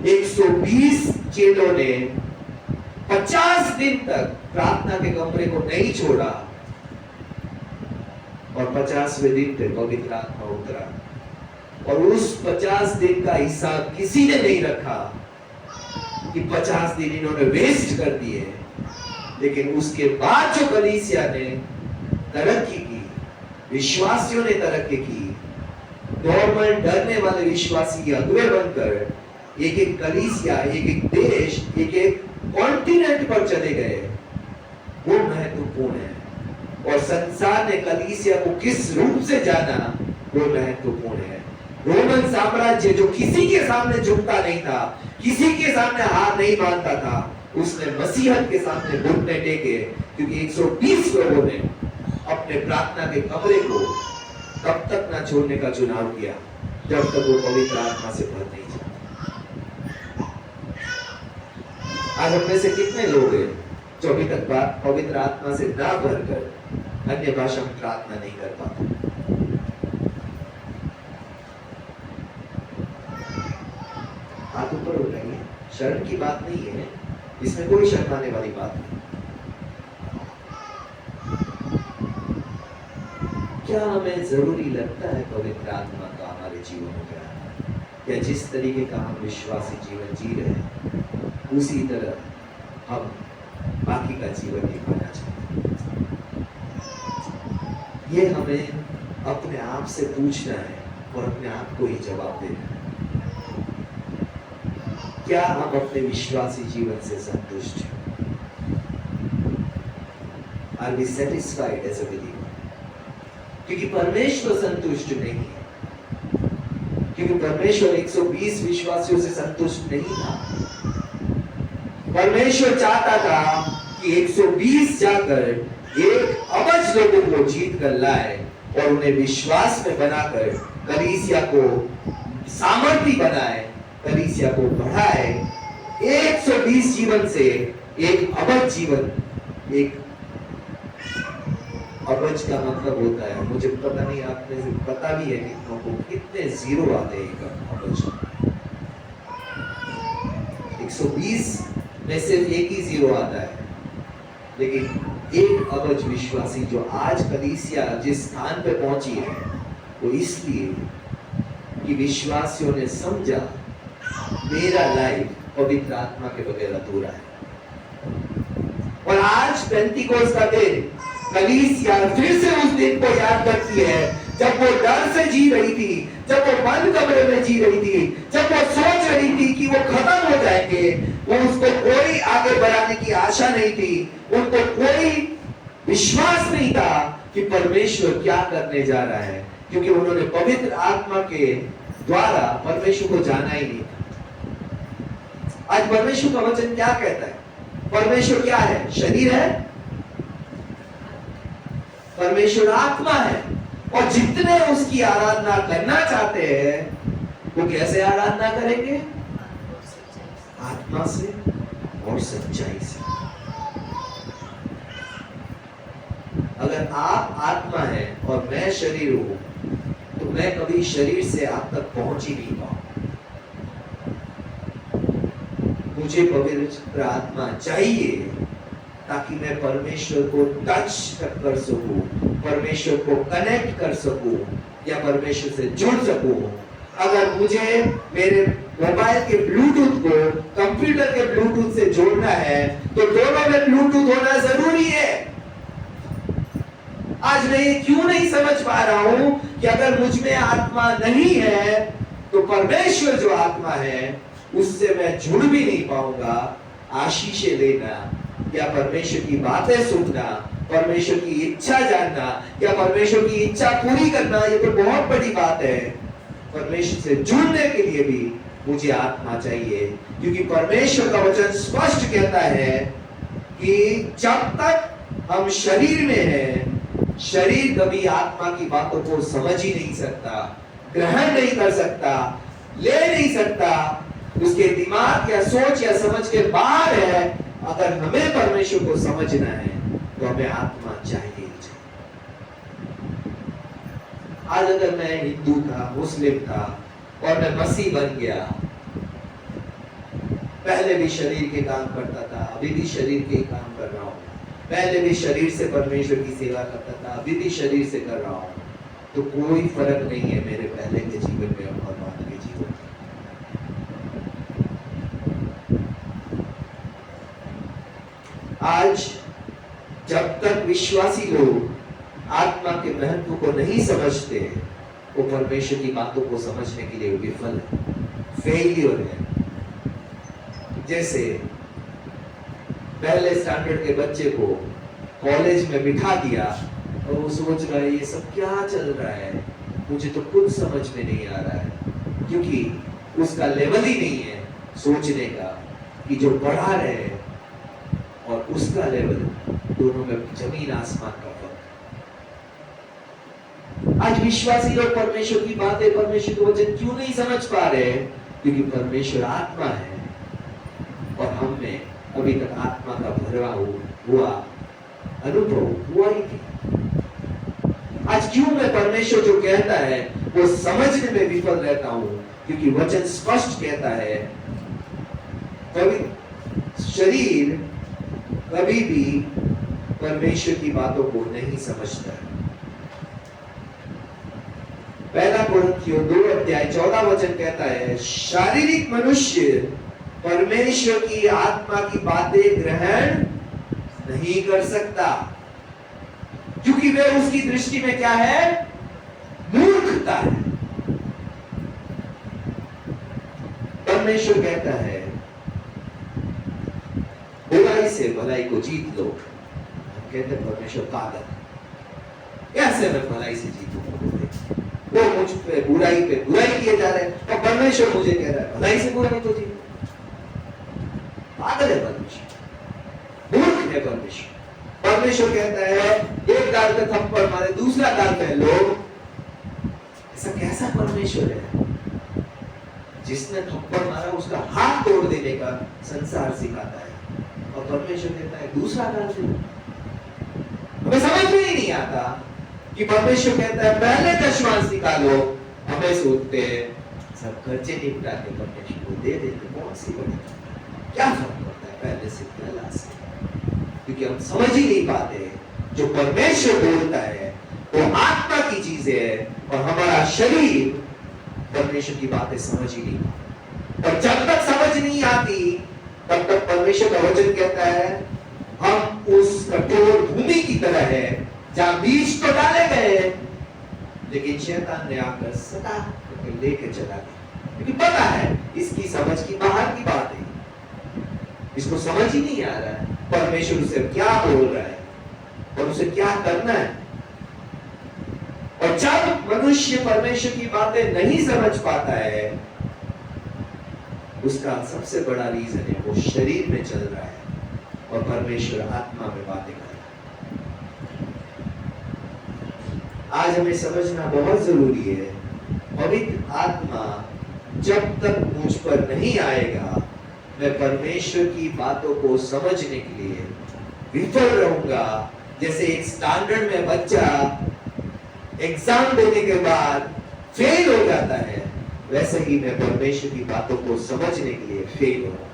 120 चेलों ने 50 दिन तक प्रार्थना के कमरे को नहीं छोड़ा और 50वें दिन पे पवित्र आत्मा उतरा और उस 50 दिन का हिसाब किसी ने नहीं रखा कि 50 दिन इन्होंने वेस्ट कर दिए। लेकिन उसके बाद जो कलीसिया ने तरक्की की, विश्वासियों ने तरक्की की, नॉर्मल डरने वाले विश्वासी अगुवे बनकर एक एक कलीसिया, एक एक देश, एक एक कॉन्टिनेंट पर चले गए, वो महत्वपूर्ण है। और संसार ने कलीसिया को किस रूप से जाना वो महत्वपूर्ण है। रोमन साम्राज्य जो किसी के सामने झुकता नहीं था, किसी के सामने हार नहीं मानता था, उसने मसीहत के सामने घुटने टेके, क्योंकि 120 लोगों ने अपने प्रार्थना के कमरे को तब तक ना छोड़ने का चुनाव किया जब तक वो पवित्र आत्मा से भर नहीं जाता। आज हम में से कितने लोग हैं जो अभी तक पवित्र आत्मा से ना भरकर अन्य भाषा में प्रार्थना नहीं कर पाते? हाथ ऊपर उठाइए। शर्म की बात नहीं है, इसमें कोई शर्माने वाली बात नहीं। क्या हमें जरूरी लगता है पवित्र आत्मा का हमारे जीवन में आना? या जिस तरीके का हम विश्वासी जीवन जी रहे हैं उसी तरह हम बाकी का जीवन निभाना चाहते हैं? ये हमें अपने आप से पूछना है और अपने आप को ही जवाब देना है। क्या हम अपने विश्वासी जीवन से संतुष्ट हैं? Are we satisfied as a believer? क्योंकि परमेश्वर संतुष्ट नहीं है, क्योंकि परमेश्वर 120 विश्वासियों से संतुष्ट नहीं था। परमेश्वर चाहता था कि 120 जाकर 1 अरब लोगों को जीत कर लाए और उन्हें विश्वास में बनाकर कलीसिया को सामर्थ्य बनाए, कलीसिया को बढ़ाए। 120 जीवन से 1 अरब जीवन, 1 अरब का मतलब होता है, मुझे पता नहीं, आप में से पता भी है कितनों को कितने जीरो आते हैं अरब? 120 में सिर्फ 1 ही जीरो आता है। लेकिन 1 अरब विश्वासी जो आज कलीसिया जिस स्थान पे पहुंची है वो इसलिए कि विश्वासियों ने समझा मेरा लाइफ पवित्र आत्मा के बगैर अधूरा है। और आज पेंटिकोस्ट का दिन कलीसिया फिर से उस दिन को याद करती है जब वो डर से जी रही थी, जब वो बंद कमरे में जी रही थी, जब वो सोच रही थी कि वो खत्म हो जाएंगे, वो उसको कोई आगे बढ़ाने की आशा नहीं थी, उनको कोई विश्वास नहीं था कि परमेश्वर क्या करने जा रहा है, क्योंकि उन्होंने पवित्र आत्मा के द्वारा परमेश्वर को जाना ही नहीं था। आज परमेश्वर का वचन क्या कहता है? परमेश्वर क्या है? शरीर है? परमेश्वर आत्मा है, और जितने उसकी आराधना करना चाहते हैं वो कैसे आराधना करेंगे? आत्मा से और सच्चाई से। अगर आप आत्मा है और मैं शरीर हूं तो मैं कभी शरीर से आप तक पहुंच ही नहीं पाऊंगा। मुझे पवित्र आत्मा चाहिए ताकि मैं परमेश्वर को टच कर सकूं, परमेश्वर को कनेक्ट कर सकूं या परमेश्वर से जुड़ सकूं। अगर मुझे मेरे मोबाइल के ब्लूटूथ को कंप्यूटर के ब्लूटूथ से जोड़ना है तो दोनों में ब्लूटूथ होना जरूरी है। आज मैं ये क्यों नहीं समझ पा रहा हूं कि अगर मुझ में आत्मा नहीं है तो परमेश्वर जो आत्मा है उससे मैं जुड़ भी नहीं पाऊंगा। आशीषें लेना या परमेश्वर की बातें सुनना, परमेश्वर की इच्छा जानना या परमेश्वर की इच्छा पूरी करना, ये तो बहुत बड़ी बात है। परमेश्वर से जुड़ने के लिए भी मुझे आत्मा चाहिए, क्योंकि परमेश्वर का वचन स्पष्ट कहता है कि जब तक हम शरीर में हैं, शरीर कभी आत्मा की बातों को समझ ही नहीं सकता, ग्रहण नहीं कर सकता, ले नहीं सकता, उसके दिमाग या सोच या समझ के बाहर है। अगर हमें परमेश्वर को समझना है तो हमें आत्मा चाहिए ही चाहिए। आज अगर मैं हिंदू था, मुस्लिम था और मैं मसीह बन गया, पहले भी शरीर के काम करता था, अभी भी शरीर के काम कर रहा हूं, पहले भी शरीर से परमेश्वर की सेवा करता था, अभी भी शरीर से कर रहा हूं, तो कोई फर्क नहीं है मेरे पहले के जीवन में और बाद के जीवन में। आज जब तक विश्वासी लोग आत्मा के महत्व को नहीं समझते, वो परमेश्वर की बातों को समझने के लिए विफल है, फेलियर है। जैसे पहले स्टैंडर्ड के बच्चे को कॉलेज में बिठा दिया और वो सोच रहा है ये सब क्या चल रहा है, मुझे तो कुछ समझ में नहीं आ रहा है, क्योंकि उसका लेवल ही नहीं है सोचने का कि जो पढ़ा रहे हैं और उसका लेवल, दोनों में जमीन आसमान का फर्क। आज विश्वासी लोग परमेश्वर की बातें, परमेश्वर के वचन क्यों नहीं समझ पा रहे? क्योंकि परमेश्वर आत्मा है और हम में अभी तक आत्मा का भरा हुआ अनुभव हुआ ही नहीं। आज क्यों मैं परमेश्वर जो कहता है वो समझने में विफल रहता हूं? क्योंकि वचन स्पष्ट कहता है कभी शरीर कभी भी परमेश्वर की बातों को नहीं समझता है। पहला कुरिन्थियों 2:14 कहता है, शारीरिक मनुष्य परमेश्वर की आत्मा की बातें ग्रहण नहीं कर सकता, क्योंकि वे उसकी दृष्टि में क्या है? मूर्खता है। परमेश्वर कहता है बुराई से भलाई को जीत लो। हम कहते हैं परमेश्वर पागल, कैसे मैं भलाई से जीतूंगा? वो मुझ पे बुराई किए जा रहे हैं और परमेश्वर मुझे कह रहा है भलाई से बुराई को जीतो। पागल है परमेश्वर, मूर्ख है परमेश्वर। परमेश्वर कहता है एक गाल पे थप्पड़ मारे दूसरा गाल पे लो। ऐसा कैसा परमेश्वर है? जिसने थप्पड़ मारा उसका हाथ तोड़ देने का संसार सिखाता है, और परमेश्वर कहता है दूसरा गाल से। हमें समझ में ही नहीं आता कि परमेश्वर कहता है पहले दशमांश निकालो। हमें सोचते हैं सब खर्चे निपटा के परमेश्वर को दे देते, बहुत सी बड़ी, क्या फर्क पड़ता है पहले से पहला से? क्योंकि हम समझ ही नहीं पाते जो परमेश्वर बोलता है वो आत्मा की चीज है, और हमारा शरीर परमेश्वर की बातें समझ ही नहीं पाता। और जब तक समझ नहीं आती तब तक परमेश्वर का वचन कहता है हम उस कठोर भूमि की तरह है जहां बीज तो डाले गए लेकिन शैतान ने आकर सता करके लेके चला गया, क्योंकि पता है इसकी समझ की बाहर की बात है, इसको समझ ही नहीं आ रहा है परमेश्वर उसे क्या बोल रहा है और उसे क्या करना है। और जब मनुष्य परमेश्वर की बातें नहीं समझ पाता है, उसका सबसे बड़ा रीजन है वो शरीर में चल रहा है और परमेश्वर आत्मा में बातें कर रहा है। आज हमें समझना बहुत जरूरी है, पवित्र आत्मा जब तक मुझ पर नहीं आएगा, मैं परमेश्वर की बातों को समझने के लिए विफल रहूंगा। जैसे एक स्टैंडर्ड में बच्चा एग्जाम देने के बाद फेल हो जाता है, वैसे ही मैं परमेश्वर की बातों को समझने के लिए फेल हो रहा हूं।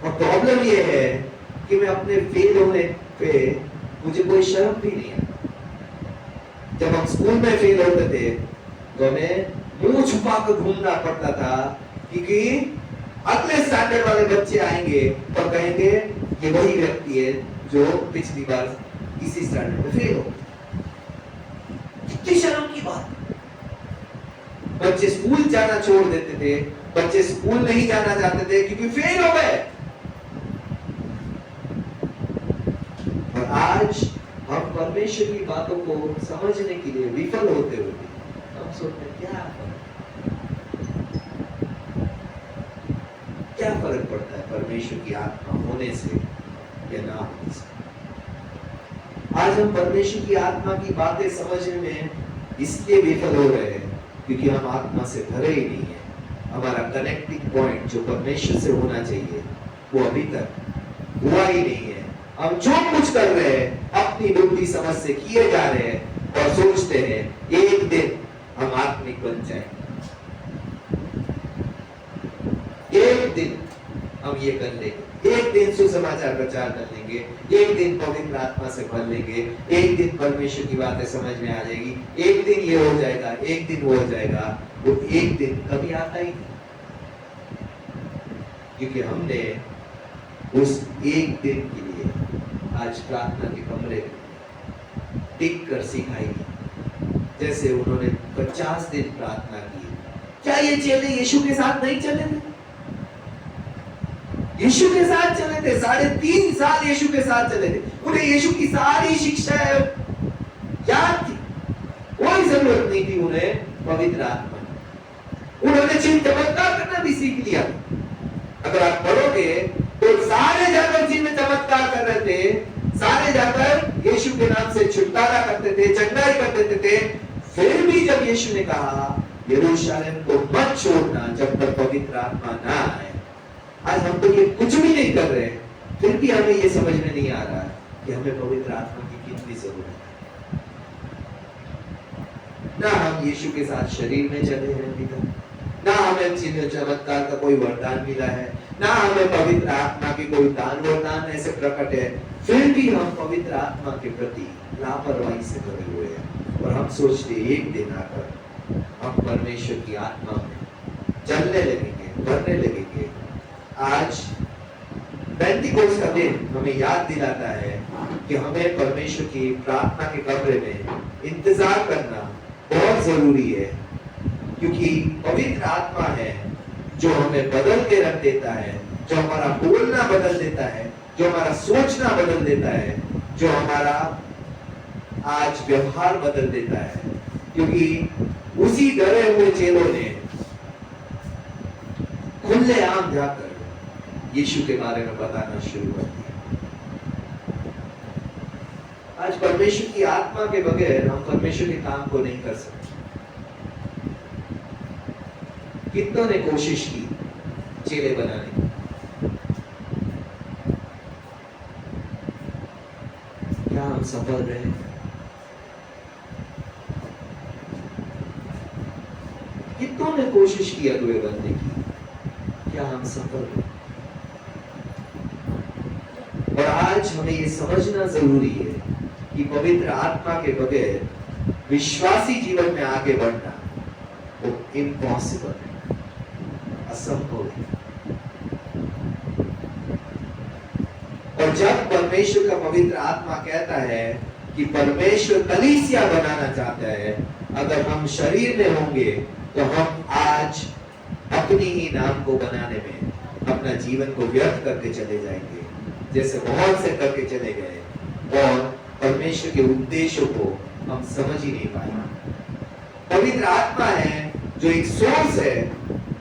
और प्रॉब्लम यह है कि मैं अपने फेल होने पे मुझे कोई शर्म भी नहीं है। जब हम स्कूल में फेल होते थे तो हमें मुंह छुपा कर घूमना पड़ता था, क्योंकि अगले स्टैंडर्ड वाले बच्चे आएंगे और कहेंगे ये वही व्यक्ति है जो पिछली बार इसी स्टैंडर्ड में फेल हो। कितनी शर्म की बात। बच्चे स्कूल जाना छोड़ देते थे, बच्चे स्कूल नहीं जाना चाहते थे क्योंकि फेल हो गए। और आज हम परमेश्वर की बातों को समझने के लिए विफल होते हुए हम सोचते क्या फर्क पड़ता है परमेश्वर की आत्मा होने से या ना होने से। आज हम परमेश्वर की आत्मा की बातें समझने में इसलिए विफल हो रहे हैं क्योंकि हम आत्मा से भरे ही नहीं है। हमारा कनेक्टिंग पॉइंट जो परमेश्वर से होना चाहिए वो अभी तक हुआ ही नहीं है। हम जो कुछ कर रहे हैं अपनी बुद्धि समझ से किए जा रहे हैं और सोचते हैं एक दिन हम आत्मिक बन जाएंगे, एक दिन हम ये कर लेंगे, एक दिन सुसमाचार प्रचार कर लेंगे, एक दिन पवित्र आत्मा से भर लेंगे, एक दिन परमेश्वर की बातें समझ में आ जाएगी, एक दिन ये हो जाएगा, एक दिन वो हो जाएगा। वो एक दिन कभी आता ही नहीं, क्योंकि हमने उस एक दिन के लिए आज प्रार्थना के कमरे में टिक कर सिखाई। जैसे उन्होंने 50 दिन प्रार्थना की, क्या ये चेले यीशु के साथ नहीं चले थे? यीशु के साथ चले थे, 3.5 साल यीशु के साथ चले थे, उन्हें यीशु की सारी शिक्षा याद थी, कोई जरूरत नहीं थी उन्हें पवित्र आत्मा। उन्होंने चिन्ह चमत्कार करना भी सीख लिया। अगर आप पढ़ोगे तो सारे जाकर चिन्ह चमत्कार कर रहे थे, सारे जाकर यीशु के नाम से छुटकारा करते थे, चंगाई कर देते थे। फिर भी जब यीशु ने कहा यरूशलेम को मत छोड़ना जब तक पवित्र आत्मा ना आए, आज हम तो ये कुछ भी नहीं कर रहे, फिर भी हमें ये समझ में नहीं आ रहा कि हमें पवित्र आत्मा की कितनी जरूरत है। ना हम यीशु के साथ शरीर में चले हैं अभी तक, ना हमें चिन्ह चमत्कार का कोई वरदान मिला है, ना हमें पवित्र आत्मा की कोई दान वरदान ऐसे प्रकट है, फिर भी हम पवित्र आत्मा के प्रति लापरवाही से भरे हुए हैं। और हम सोचते एक दिन आकर हम परमेश्वर की आत्मा में चलने लगेंगे, भरने लगेंगे। आज पेंटिकोस्ट का दिन हमें याद दिलाता है कि हमें परमेश्वर की प्रार्थना के कमरे में इंतजार करना बहुत जरूरी है, क्योंकि पवित्र आत्मा है जो हमें बदल के रख देता है, जो हमारा बोलना बदल देता है, जो हमारा सोचना बदल देता है, जो हमारा आज व्यवहार बदल देता है। क्योंकि उसी डरे हुए चेलों ने खुलेआम जाकर यीशु के बारे में बताना शुरू कर दिया। आज परमेश्वर की आत्मा के बगैर हम परमेश्वर के काम को नहीं कर सकते। कितनों ने कोशिश की चेले बनाने की, क्या हम सफल रहे? कितनों ने कोशिश की अगुवे बनने की, क्या हम सफल रहे? और आज हमें ये समझना जरूरी है कि पवित्र आत्मा के बगैर विश्वासी जीवन में आगे बढ़ना वो इम्पॉसिबल है, असंभव है। और जब परमेश्वर का पवित्र आत्मा कहता है कि परमेश्वर कलीसिया बनाना चाहता है। अगर हम शरीर में होंगे तो हम आज अपनी ही नाम को बनाने में अपना जीवन को व्यर्थ करके चले जाएंगे, जैसे बहुत से करके चले गए, और परमेश्वर के उद्देश्यों को हम समझ ही नहीं पाए। पवित्र आत्मा है जो एक सोर्स है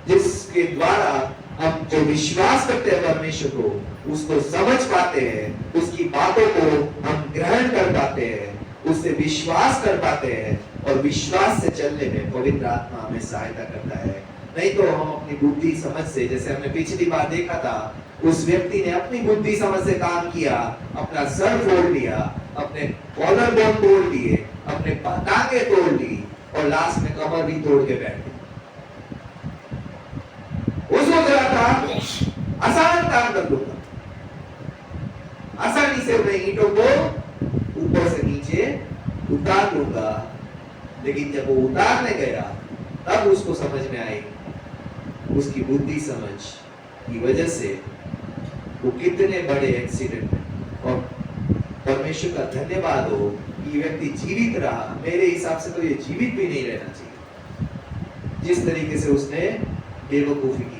जिसके द्वारा हम जो विश्वास करते हैं परमेश्वर को, उसको समझ पाते हैं, उसकी बातों को हम ग्रहण कर पाते हैं, उससे विश्वास कर पाते हैं, और विश्वास से चलने में पवित्र आत्मा हमें सहायता करता है। नहीं तो हम अपनी बुद्धि समझ से, जैसे हमने पिछली बार देखा था, उस व्यक्ति ने अपनी बुद्धि समझ से काम किया, अपना सर फोड़ लिया, अपने कॉलर बोन तोड़ लिए, अपने टांगे तोड़ ली, और लास्ट में कमर भी तोड़ के बैठ गए। वो सोच रहा था आसान काम कर लूंगा, आसानी से मैं ईंटों को ऊपर से नीचे उतार लूंगा, लेकिन जब वो उतारने गया तब उसको समझ में आई, उसकी बुद्धि समझ की वजह से वो कितने बड़े एक्सीडेंट में, और परमेश्वर का धन्यवाद हो कि व्यक्ति जीवित रहा। मेरे हिसाब से तो ये जीवित भी नहीं रहना चाहिए, जिस तरीके से उसने बेवकूफी की।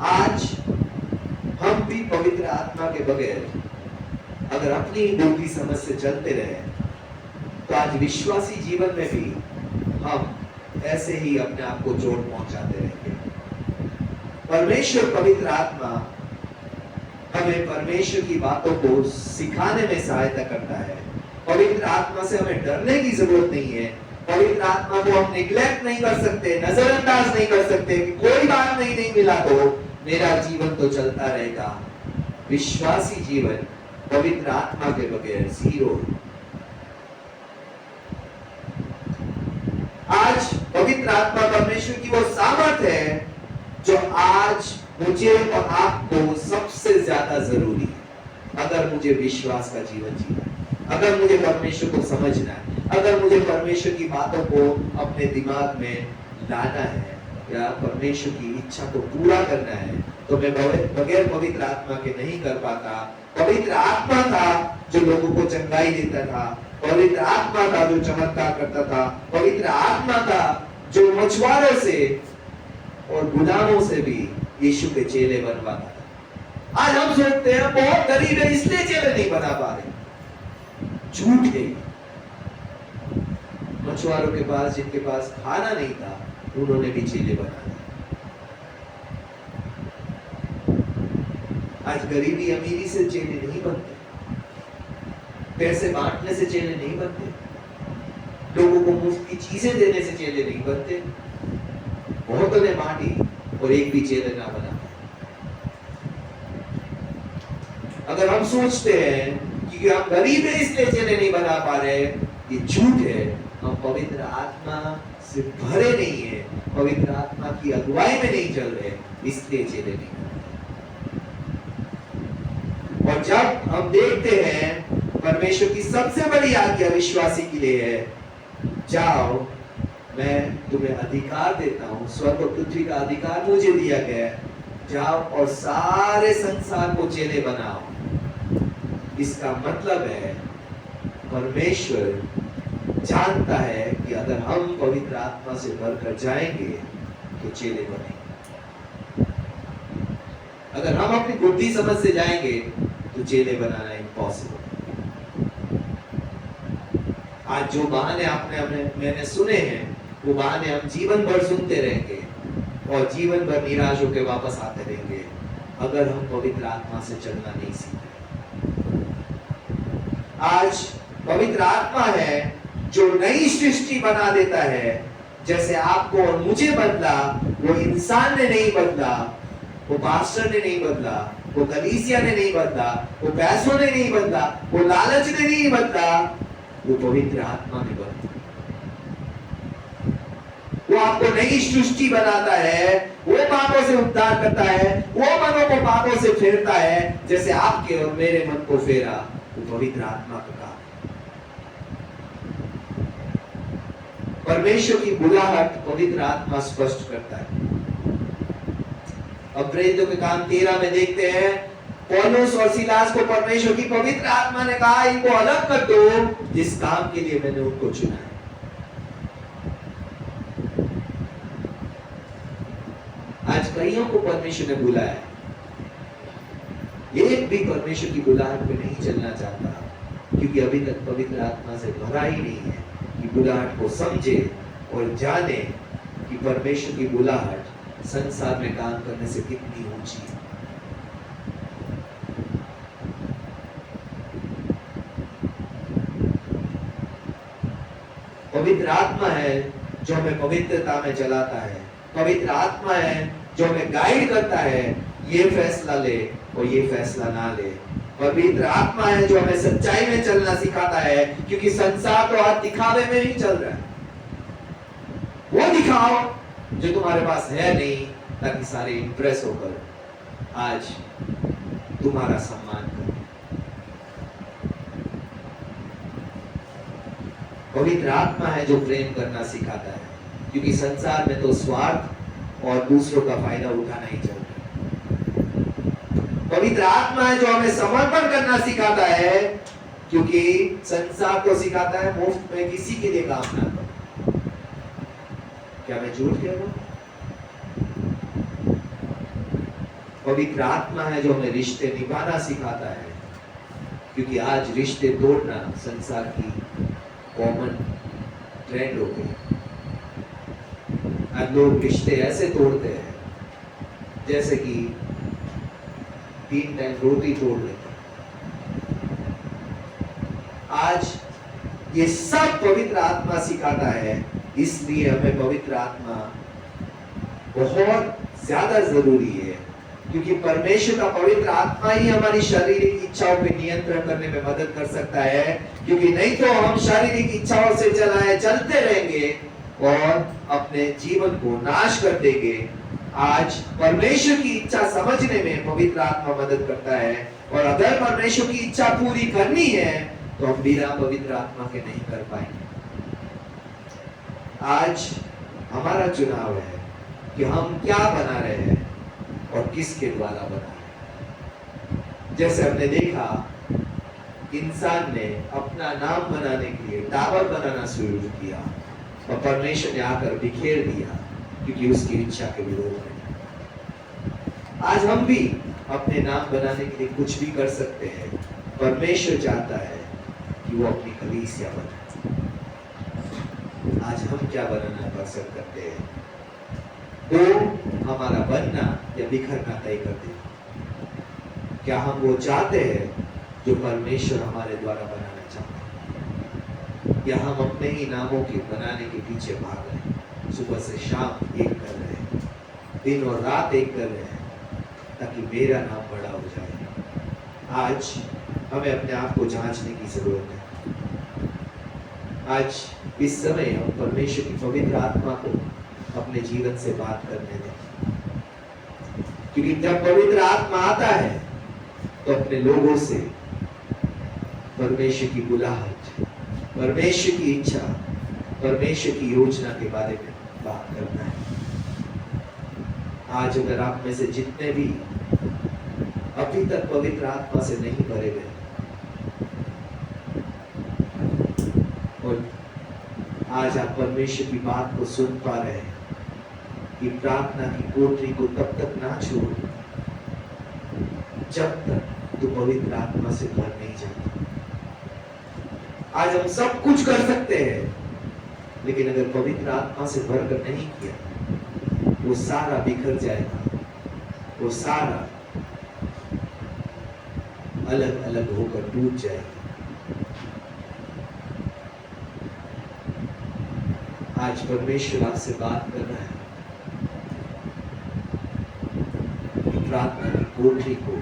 आज हम भी पवित्र आत्मा के बगैर अगर अपनी बुद्धि समझ से चलते रहे तो आज विश्वासी जीवन में भी हम ऐसे ही अपने आप को चोट पहुंचाते रहेंगे। परमेश्वर पवित्र आत्मा हमें परमेश्वर की बातों को सिखाने में सहायता करता है। पवित्र आत्मा से हमें डरने की जरूरत नहीं है। पवित्र आत्मा को हम निग्लेक्ट नहीं कर सकते, नजरअंदाज नहीं कर सकते कि कोई बात नहीं मिला तो मेरा जीवन तो चलता रहेगा। विश्वासी जीवन पवित्र आत्मा के बगैर जीरो। आज पवित्र आत्मा परमेश्वर की वो सामर्थ है जो आज मुझे और आपको सबसे ज्यादा जरूरी है। अगर मुझे विश्वास का जीवन जीना है, अगर मुझे परमेश्वर को समझना है, अगर मुझे परमेश्वर की बातों को अपने दिमाग में लाना है या परमेश्वर की इच्छा को पूरा करना है, तो मैं बगैर पवित्र आत्मा के नहीं कर पाता। पवित्र आत्मा था जो लोगों को चंगाई देता था, पवित्र आत्मा था जो चमत्कार करता था, पवित्र आत्मा था जो मछुआरों से और गुलामों से भी यीशु के चेले बनवाता था। आज हम सोचते हैं बहुत गरीब है इसलिए चेले नहीं बना पा रहे। झूठ है। मछुआरों के पास, जिनके पास खाना नहीं था, उन्होंने भी चेले बना दिए। आज गरीबी अमीरी से चेले नहीं बनते, पैसे बांटने से चेले नहीं बनते, लोगों को मुफ्त की चीजें देने से चेले नहीं बनते। बहुतों ने बांटी और एक भी चेले ना बना। अगर हम सोचते हैं कि हम गरीब है इसलिए चेले नहीं बना पा रहे, ये झूठ है। हम पवित्र आत्मा से भरे नहीं है, पवित्र आत्मा की अगुवाई में नहीं चल रहे, इसलिए चेले नहीं। और जब हम देखते हैं परमेश्वर की सबसे बड़ी आज्ञा विश्वासी के लिए है, जाओ मैं तुम्हें अधिकार देता हूं, स्वर्ग और पृथ्वी का अधिकार मुझे दिया गया है, जाओ और सारे संसार को चेले बनाओ। इसका मतलब है परमेश्वर जानता है कि अगर हम पवित्र आत्मा से भरकर जाएंगे तो चेले बनेंगे। अगर हम अपनी बुद्धि समझ से जाएंगे तो चेले बनाना इम्पॉसिबल। आज जो बहाने मैंने सुने हैं, वो बहाने हम जीवन भर सुनते रहेंगे और जीवन भर निराश होकर वापस आते रहेंगे, अगर हम पवित्र आत्मा से चलना नहीं सीखते। आज पवित्र आत्मा है जो नई सृष्टि बना देता है। जैसे आपको और मुझे बदला, वो इंसान ने नहीं बदला, वो पास्टर ने नहीं बदला, वो कलीसिया ने नहीं बदला, वो पैसों ने नहीं बदला, वो लालच ने नहीं बदला, वो पवित्र आत्मा ने बदला। वो आपको नई सृष्टि बनाता है, वो पापों से उद्धार करता है, वो मनों को पापों से फेरता है, जैसे आपके और मेरे मन को फेरा, वो पवित्र आत्मा का काम। परमेश्वर की बुलाहट पवित्र आत्मा स्पष्ट करता है। अब प्रेरितों के काम 13 में देखते हैं, पौलुस और सिलास को परमेश्वर की पवित्र आत्मा ने कहा इनको अलग कर दो जिस काम के लिए मैंने उनको चुना है। आज कईयों को परमेश्वर ने बुलाया, एक भी परमेश्वर की बुलाहट पे नहीं चलना चाहता, क्योंकि अभी तक पवित्र आत्मा से भरा ही नहीं है कि बुलाहट को समझे और जाने कि परमेश्वर की बुलाहट संसार में काम करने से कितनी ऊंची है। पवित्र आत्मा है जो हमें पवित्रता में चलाता है, पवित्र आत्मा है जो हमें गाइड करता है, ये फैसला ले और ये फैसला ना ले। पवित्र आत्मा है जो हमें सच्चाई में चलना सिखाता है, क्योंकि संसार तो आज दिखावे में ही चल रहा है। वो दिखाओ जो तुम्हारे पास है नहीं, ताकि सारे इंप्रेस होकर आज तुम्हारा सम्मान करें। पवित्र आत्मा है जो प्रेम करना सिखाता है, क्योंकि संसार में तो स्वार्थ और दूसरों का फायदा उठाना ही चलता है। पवित्र आत्मा है जो हमें समर्पण करना सिखाता है, क्योंकि संसार को सिखाता है मुफ्त में किसी के लिए काम ना करो। क्या मैं झूठ कह रहा हूं? पवित्र आत्मा है जो हमें रिश्ते निभाना सिखाता है, क्योंकि आज रिश्ते तोड़ना संसार की कॉमन ट्रेंड हो गई। आज लोग रिश्ते ऐसे तोड़ते हैं जैसे कि 3 टाइम रोटी तोड़ लेते हैं। आज ये सब पवित्र आत्मा सिखाता है, इसलिए हमें पवित्र आत्मा बहुत ज्यादा जरूरी है, क्योंकि परमेश्वर का पवित्र आत्मा ही हमारी शारीरिक इच्छाओं पे नियंत्रण करने में मदद कर सकता है, क्योंकि नहीं तो हम शारीरिक इच्छाओं से चलते रहेंगे और अपने जीवन को नाश कर देंगे। आज परमेश्वर की इच्छा समझने में पवित्र आत्मा मदद करता है, और अगर परमेश्वर की इच्छा पूरी करनी है तो हम बिना पवित्र आत्मा के नहीं कर पाएंगे। आज हमारा चुनाव है कि हम क्या बना रहे हैं और किसके द्वारा बना है। जैसे हमने देखा, इंसान ने अपना नाम बनाने के लिए टावर बनाना शुरू किया और परमेश्वर ने आकर बिखेर दिया, क्योंकि उसकी इच्छा के विरोध में। आज हम भी अपने नाम बनाने के लिए कुछ भी कर सकते हैं। परमेश्वर चाहता है कि वो अपनी कलीसिया बनाए। आज हम क्या बनाना पसंद करते हैं, तो हमारा बनना या बिखरना तय कर देगा। क्या हम वो चाहते हैं जो परमेश्वर हमारे द्वारा बनाना चाहता है, या हम अपने ही नामों के बनाने के पीछे भाग रहे हैं। सुबह से शाम एक कर रहे हैं, दिन और रात एक कर रहे हैं, ताकि मेरा नाम बड़ा हो जाए। आज हमें अपने आप को जांचने की जरूरत है। आज इस समय हम परमेश्वर की पवित्र आत्मा को अपने जीवन से बात करने दें, क्योंकि जब पवित्र आत्मा आता है तो अपने लोगों से परमेश्वर की बुलाहट, परमेश्वर की इच्छा, परमेश्वर की योजना के बारे में बात करना है। आज अगर आप में से जितने भी अभी तक पवित्र आत्मा से नहीं भरे गए और आज आप परमेश्वर की बात को सुन पा रहे हैं कि प्रार्थना की कोठरी को तब तक ना छोड़ जब तक तू पवित्र आत्मा से भर नहीं जाता। आज हम सब कुछ कर सकते हैं, लेकिन अगर पवित्र आत्मा से भर कर नहीं किया, वो सारा बिखर जाएगा, वो सारा अलग अलग होकर टूट जाएगा। आज परमेश्वर आपसे बात कर रहा है, प्रार्थना की कोठरी को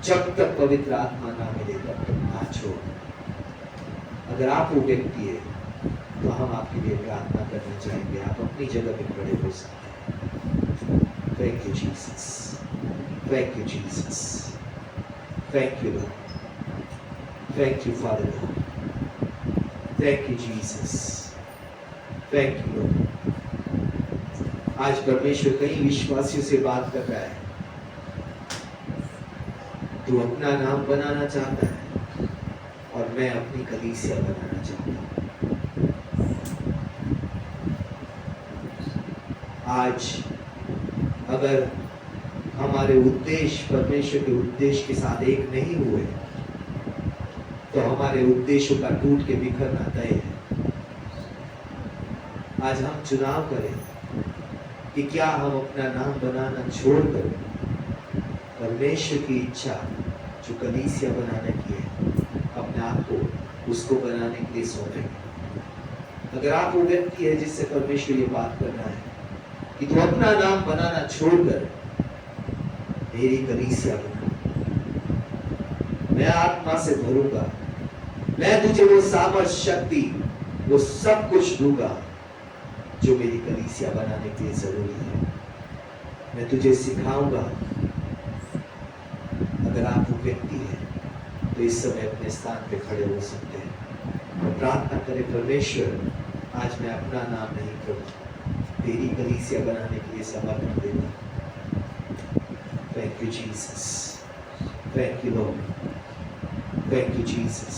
जब तक पवित्र आत्मा ना मिले तब तक ना छोड़। अगर आप वो व्यक्ति है तो हम आपके लिए प्रार्थना करना चाहेंगे। आप अपनी जगह पे खड़े हो सकते हैं। Thank you Jesus, thank you Jesus, thank you Lord, thank you father Lord, thank you Jesus, thank you Lord. आज परमेश्वर कई विश्वासियों से बात कर रहा है। तू अपना नाम बनाना चाहता है और मैं अपनी कलीसिया बनाना चाहता हूँ। आज अगर हमारे उद्देश्य परमेश्वर के उद्देश्य के साथ एक नहीं हुए तो हमारे उद्देश्यों का टूट के बिखरना तय है। आज हम चुनाव करें कि क्या हम अपना नाम बनाना छोड़कर परमेश्वर की इच्छा जो कलीसिया बनाने की है अपने आप को उसको बनाने के लिए सौंपेंगे। अगर आप वो व्यक्ति है जिससे परमेश्वर ये बात करना है कि तू अपना नाम बनाना छोड़कर मेरी कलीसिया बना, मैं आत्मा से भरूंगा, मैं तुझे वो सामर्थ शक्ति वो सब कुछ दूंगा जो मेरी कलीसिया बनाने के लिए जरूरी है। मैं तुझे सिखाऊंगा। अगर आप वो व्यक्ति है तो इस समय अपने स्थान पे खड़े हो सकते हैं और प्रार्थना करें, परमेश्वर आज मैं अपना नाम नहीं करूँ, तेरी कलीसिया बनाने के लिए समर्पण देता। Thank you Jesus, thank you Lord, thank you Jesus।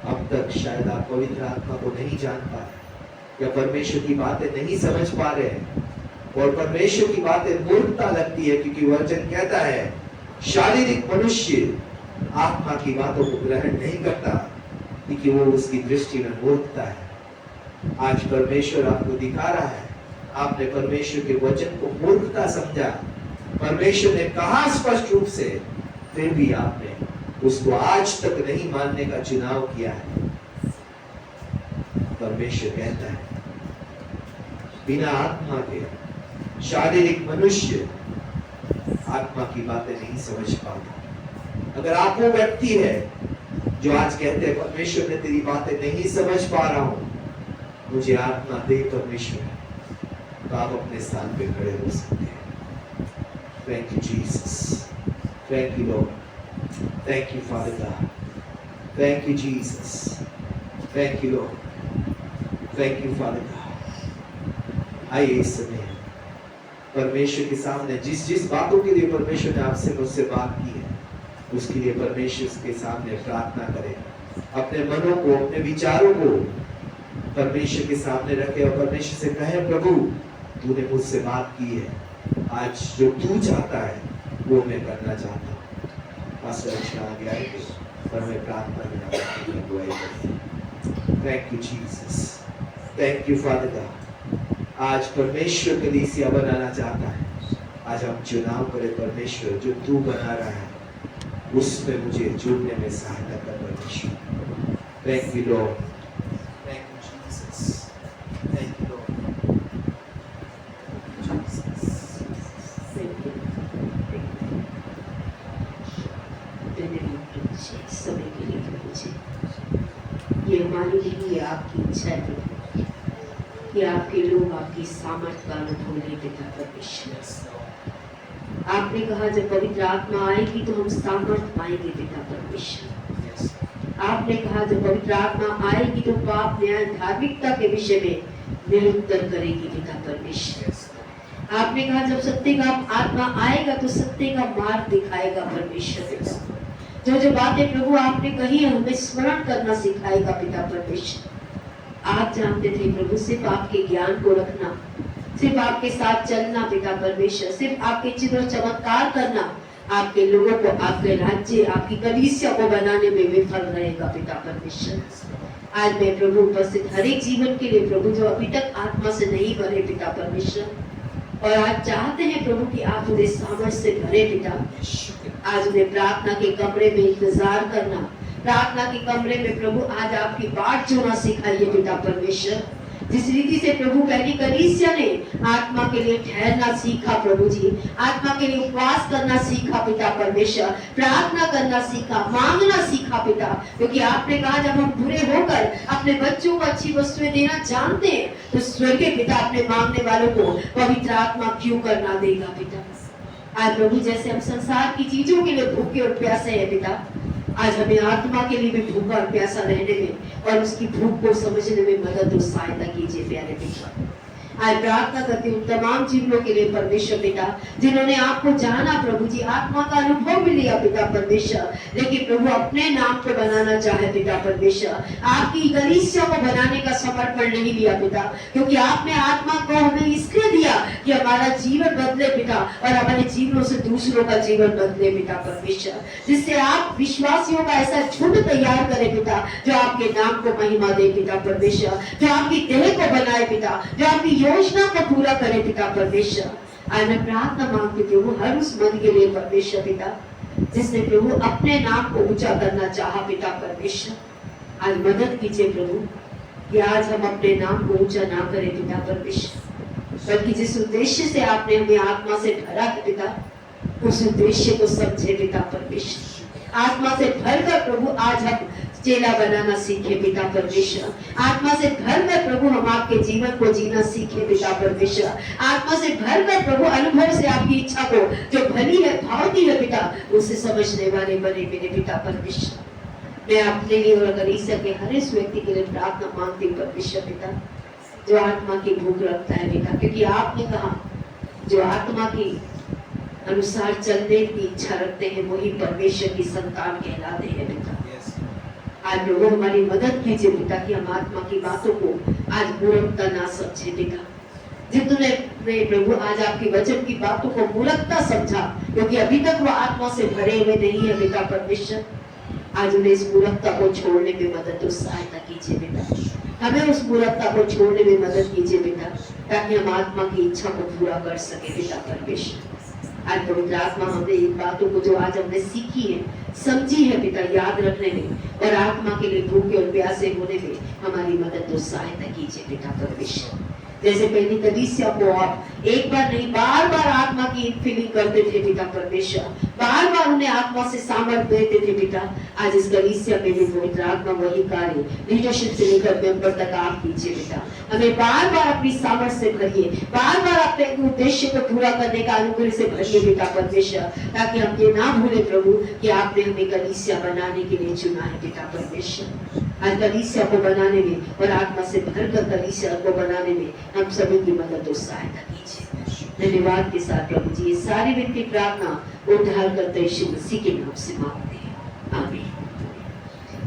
अब तक शायद आप पवित्र आत्मा को नहीं जान पाए या परमेश्वर की बातें नहीं समझ पा रहे हैं और परमेश्वर की बातें मूर्खता लगती है, क्योंकि वचन कहता है शारीरिक मनुष्य आत्मा की बातों को ग्रहण नहीं करता क्योंकि वो उसकी दृष्टि में मूर्खता है। आज परमेश्वर आपको दिखा रहा है, आपने परमेश्वर के वचन को मूर्खता समझा। परमेश्वर ने कहा स्पष्ट रूप से, फिर भी आपने उसको आज तक नहीं मानने का चुनाव किया है। परमेश्वर कहता है बिना आत्मा के शारीरिक मनुष्य आत्मा की बातें नहीं समझ पाता। अगर आप वो व्यक्ति है जो आज कहते हैं परमेश्वर ने तेरी बातें नहीं समझ पा रहा हूं, मुझे आत्मा दे परमेश्वर, तो आप अपने स्थान पे खड़े हो सकते हैं। Thank you Jesus, thank you Lord, thank you Father God, thank you Jesus, thank you Lord, thank you Father God। आइए इस समय परमेश्वर के सामने जिस जिस बातों के लिए परमेश्वर ने आपसे मुझसे बात की है उसके लिए परमेश्वर के सामने प्रार्थना करें। अपने मनों को, अपने विचारों को परमेश्वर के सामने रखें और परमेश्वर से कहें, प्रभु तूने मुझसे बात की है, आज जो तू चाहता है वो मैं करना चाहता हूँ। पास्टर आगे आएंगे और हमें प्रार्थना में आपकी अगुवाई करें। Thank you Jesus, thank you father God. आज परमेश्वर कलीसिया बनाना चाहता है। आज हम चुनाव करें, परमेश्वर जो तू बना रहा है उसमें मुझे जुड़ने में सहायता कर परमेश्वर। Thank you Lord, thank you Jesus, thank you Lord समय के लिए ये हमारे लिए आपकी इच्छा है कि आपके लोग आपकी सामर्थ का अनुभव ले पिता परमेश्वर। आपने कहा जब पवित्र आत्मा आएगी तो हम सामर्थ पाएंगे पिता परमेश्वर। आपने कहा जब पवित्र आत्मा आएगी तो पाप न्याय धार्मिकता के विषय में निरुत्तर करेगी पिता परमेश्वर। आपने कहा जब सत्य का आत्मा आएगा तो सत्य का मार्ग दिखाएगा परमेश्वर पिता। जो जो बातें प्रभु आपने कही है हमें स्मरण करना सिखाएगा पिता परमेश्वर। आप जानते थे प्रभु सिर्फ आपके ज्ञान को रखना, सिर्फ आपके साथ चलना पिता परमेश्वर, सिर्फ आपके चिन्ह चमत्कार करना आपके लोगों को आपके राज्य आपकी कलीसिया को बनाने में विफल रहेगा पिता परमेश्वर। आज मैं प्रभु उपस्थित हर एक जीवन के लिए प्रभु जो अभी तक आत्मा से नहीं भरे पिता परमेश्वर, और आज चाहते हैं प्रभु कि आप उन्हें सामर्थ से भरे पिता। आज उन्हें प्रार्थना के कमरे में इंतजार करना, प्रार्थना के कमरे में प्रभु आज आपकी बाट जोना सिखाइए पिता परमेश्वर। जिस रीति से प्रभु पहली कलीसिया ने आत्मा के लिए ठहरना सीखा प्रभु जी, आत्मा के लिए उपवास करना सीखा पिता परमेश्वर, प्रार्थना करना सीखा, मांगना सीखा पिता, क्योंकि आपने कहा जब हम बुरे होकर अपने बच्चों को अच्छी वस्तुएं देना जानते हैं तो स्वर्गीय पिता अपने मांगने वालों को पवित्र आत्मा क्यों करना देगा पिता। आज प्रभु जैसे हम संसार की चीजों के लिए भूखे और प्यासे हैं पिता, आज हमें आत्मा के लिए भी भूखा और प्यासा रहने में और उसकी भूख को समझने में मदद और सहायता कीजिए प्यारे पिता। आज प्रार्थना करती हूँ तमाम जीवनों के लिए परमेश्वर पिता, जिन्होंने आपको जाना प्रभु जी, आत्मा का अनुभव भी लिया पिता परमेश्वर, लेकिन प्रभु अपने नाम को बनाना चाहे पिता परमेश्वर, आपकी कलीसिया को बनाने का समर्पण नहीं लिया पिता, क्योंकि आपने आत्मा को हमें इसलिए दिया कि हमारा जीवन बदले पिता, और हमारे जीवनों से दूसरों का जीवन बदले पिता परमेश्वर, जिससे आप विश्वासियों का ऐसा झुंड तैयार करें पिता, जो आपके नाम को महिमा दे पिता परमेश्वर, जो आपकी देह को बनाए पिता, जो आपकी योजना को पूरा करे पिता परमेश्वर। आज मैं प्रार्थना मांगती हूँ हर उस मन के लिए परमेश्वर पिता, जिसने प्रभु अपने नाम को ऊंचा करना चाहा पिता परमेश्वर, आज मदद कीजिए प्रभु कि आज हम अपने नाम को ऊंचा ना करें पिता परमेश्वर, बल्कि जिस उद्देश्य से आपने हमें आत्मा से भरा है पिता, उस उद्देश्य को समझे पिता परमेश्वर। आत्मा से भरकर प्रभु आज हम चेला बनाना सीखे पिता परमेश्वर, आत्मा से भरकर प्रभु हम आपके जीवन को जीना सीखे पिता परमेश्वर, आत्मा से भरकर प्रभु अनुभव से आपकी इच्छा को जो भली है भावती है पिता, उसे समझने वाले बने मेरे पिता परमेश्वर। मैं अपने लिए और कलीसिया के हर इस व्यक्ति के लिए प्रार्थना मांगती हूँ परमेश्वर पिता, जो आत्मा की भूख रखता है पिता, क्योंकि आपने कहा जो आत्मा की अनुसार चलने की इच्छा रखते हैं वही परमेश्वर की संतान कहलाते हैं पिता। आज लोगों हमारी मदद कीजिए पिता कि हम आत्मा की बातों को आज मूर्खता ना समझे पिता, जितने प्रभु आज आपकी वचन की बातों को मूर्खता समझा, क्योंकि अभी तक वो आत्मा से भरे हुए नहीं है पिता परमेश्वर, आज उन्हें इस मूर्खता को छोड़ने में मदद और सहायता कीजिए पिता, हमें उस मूर्खता को छोड़ने में मदद कीजिए पिता, ताकि हम आत्मा की इच्छा को पूरा कर सके पिता परमेश्वर। आज पवित्र आत्मा हमें इन बातों को जो आज हमने सीखी है, समझी है पिता, याद रखने में और आत्मा के लिए भूखे और प्यासे होने में हमारी मदद और सहायता कीजिए पिता परमेश्वर। जैसे पहली कलीसिया को आप एक बार नहीं बार बार आत्मा की इनफिलिंग करते थे पिता परमेश्वर, बार बार उन्हें आत्मा से सामर्थ देते थे पिता, आज इस कलीसिया में भी पवित्र आत्मा वही कार्य लीडरशिप से लेकर मेंबर तक आप कीजिए पिता, हमें बार बार अपनी सामर्थ से भरिए, बार बार अपने उद्देश्य को पूरा करने का अनुग्रह से भरिए पिता परमेश्वर, ताकि हम ये ना भूले प्रभु कि आपने हमें कलीसिया बनाने के लिए चुना है पिता परमेश्वर। आज कलीसिया को बनाने में और आत्मा से भरकर कलीसिया को बनाने में हम सभी की मदद और सहायता कीजिए। धन्यवाद के साथ प्रभु जी ये सारी विनती प्रार्थना उद्धार करते यीशु मसीह के नाम से मांगते हैं, आमीन।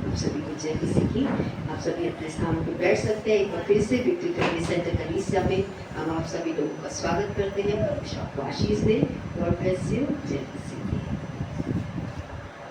आप सभी को जय मसीह की। आप सभी अपने स्थानों पर बैठ सकते हैं। एक बार फिर से विक्ट्री कम्युनिटी सेंटर कलीसिया में हम आप सभी लोगों का स्वागत करते हैं। परमेश्वर आपको आशीष दे। God bless you. जय मसीह।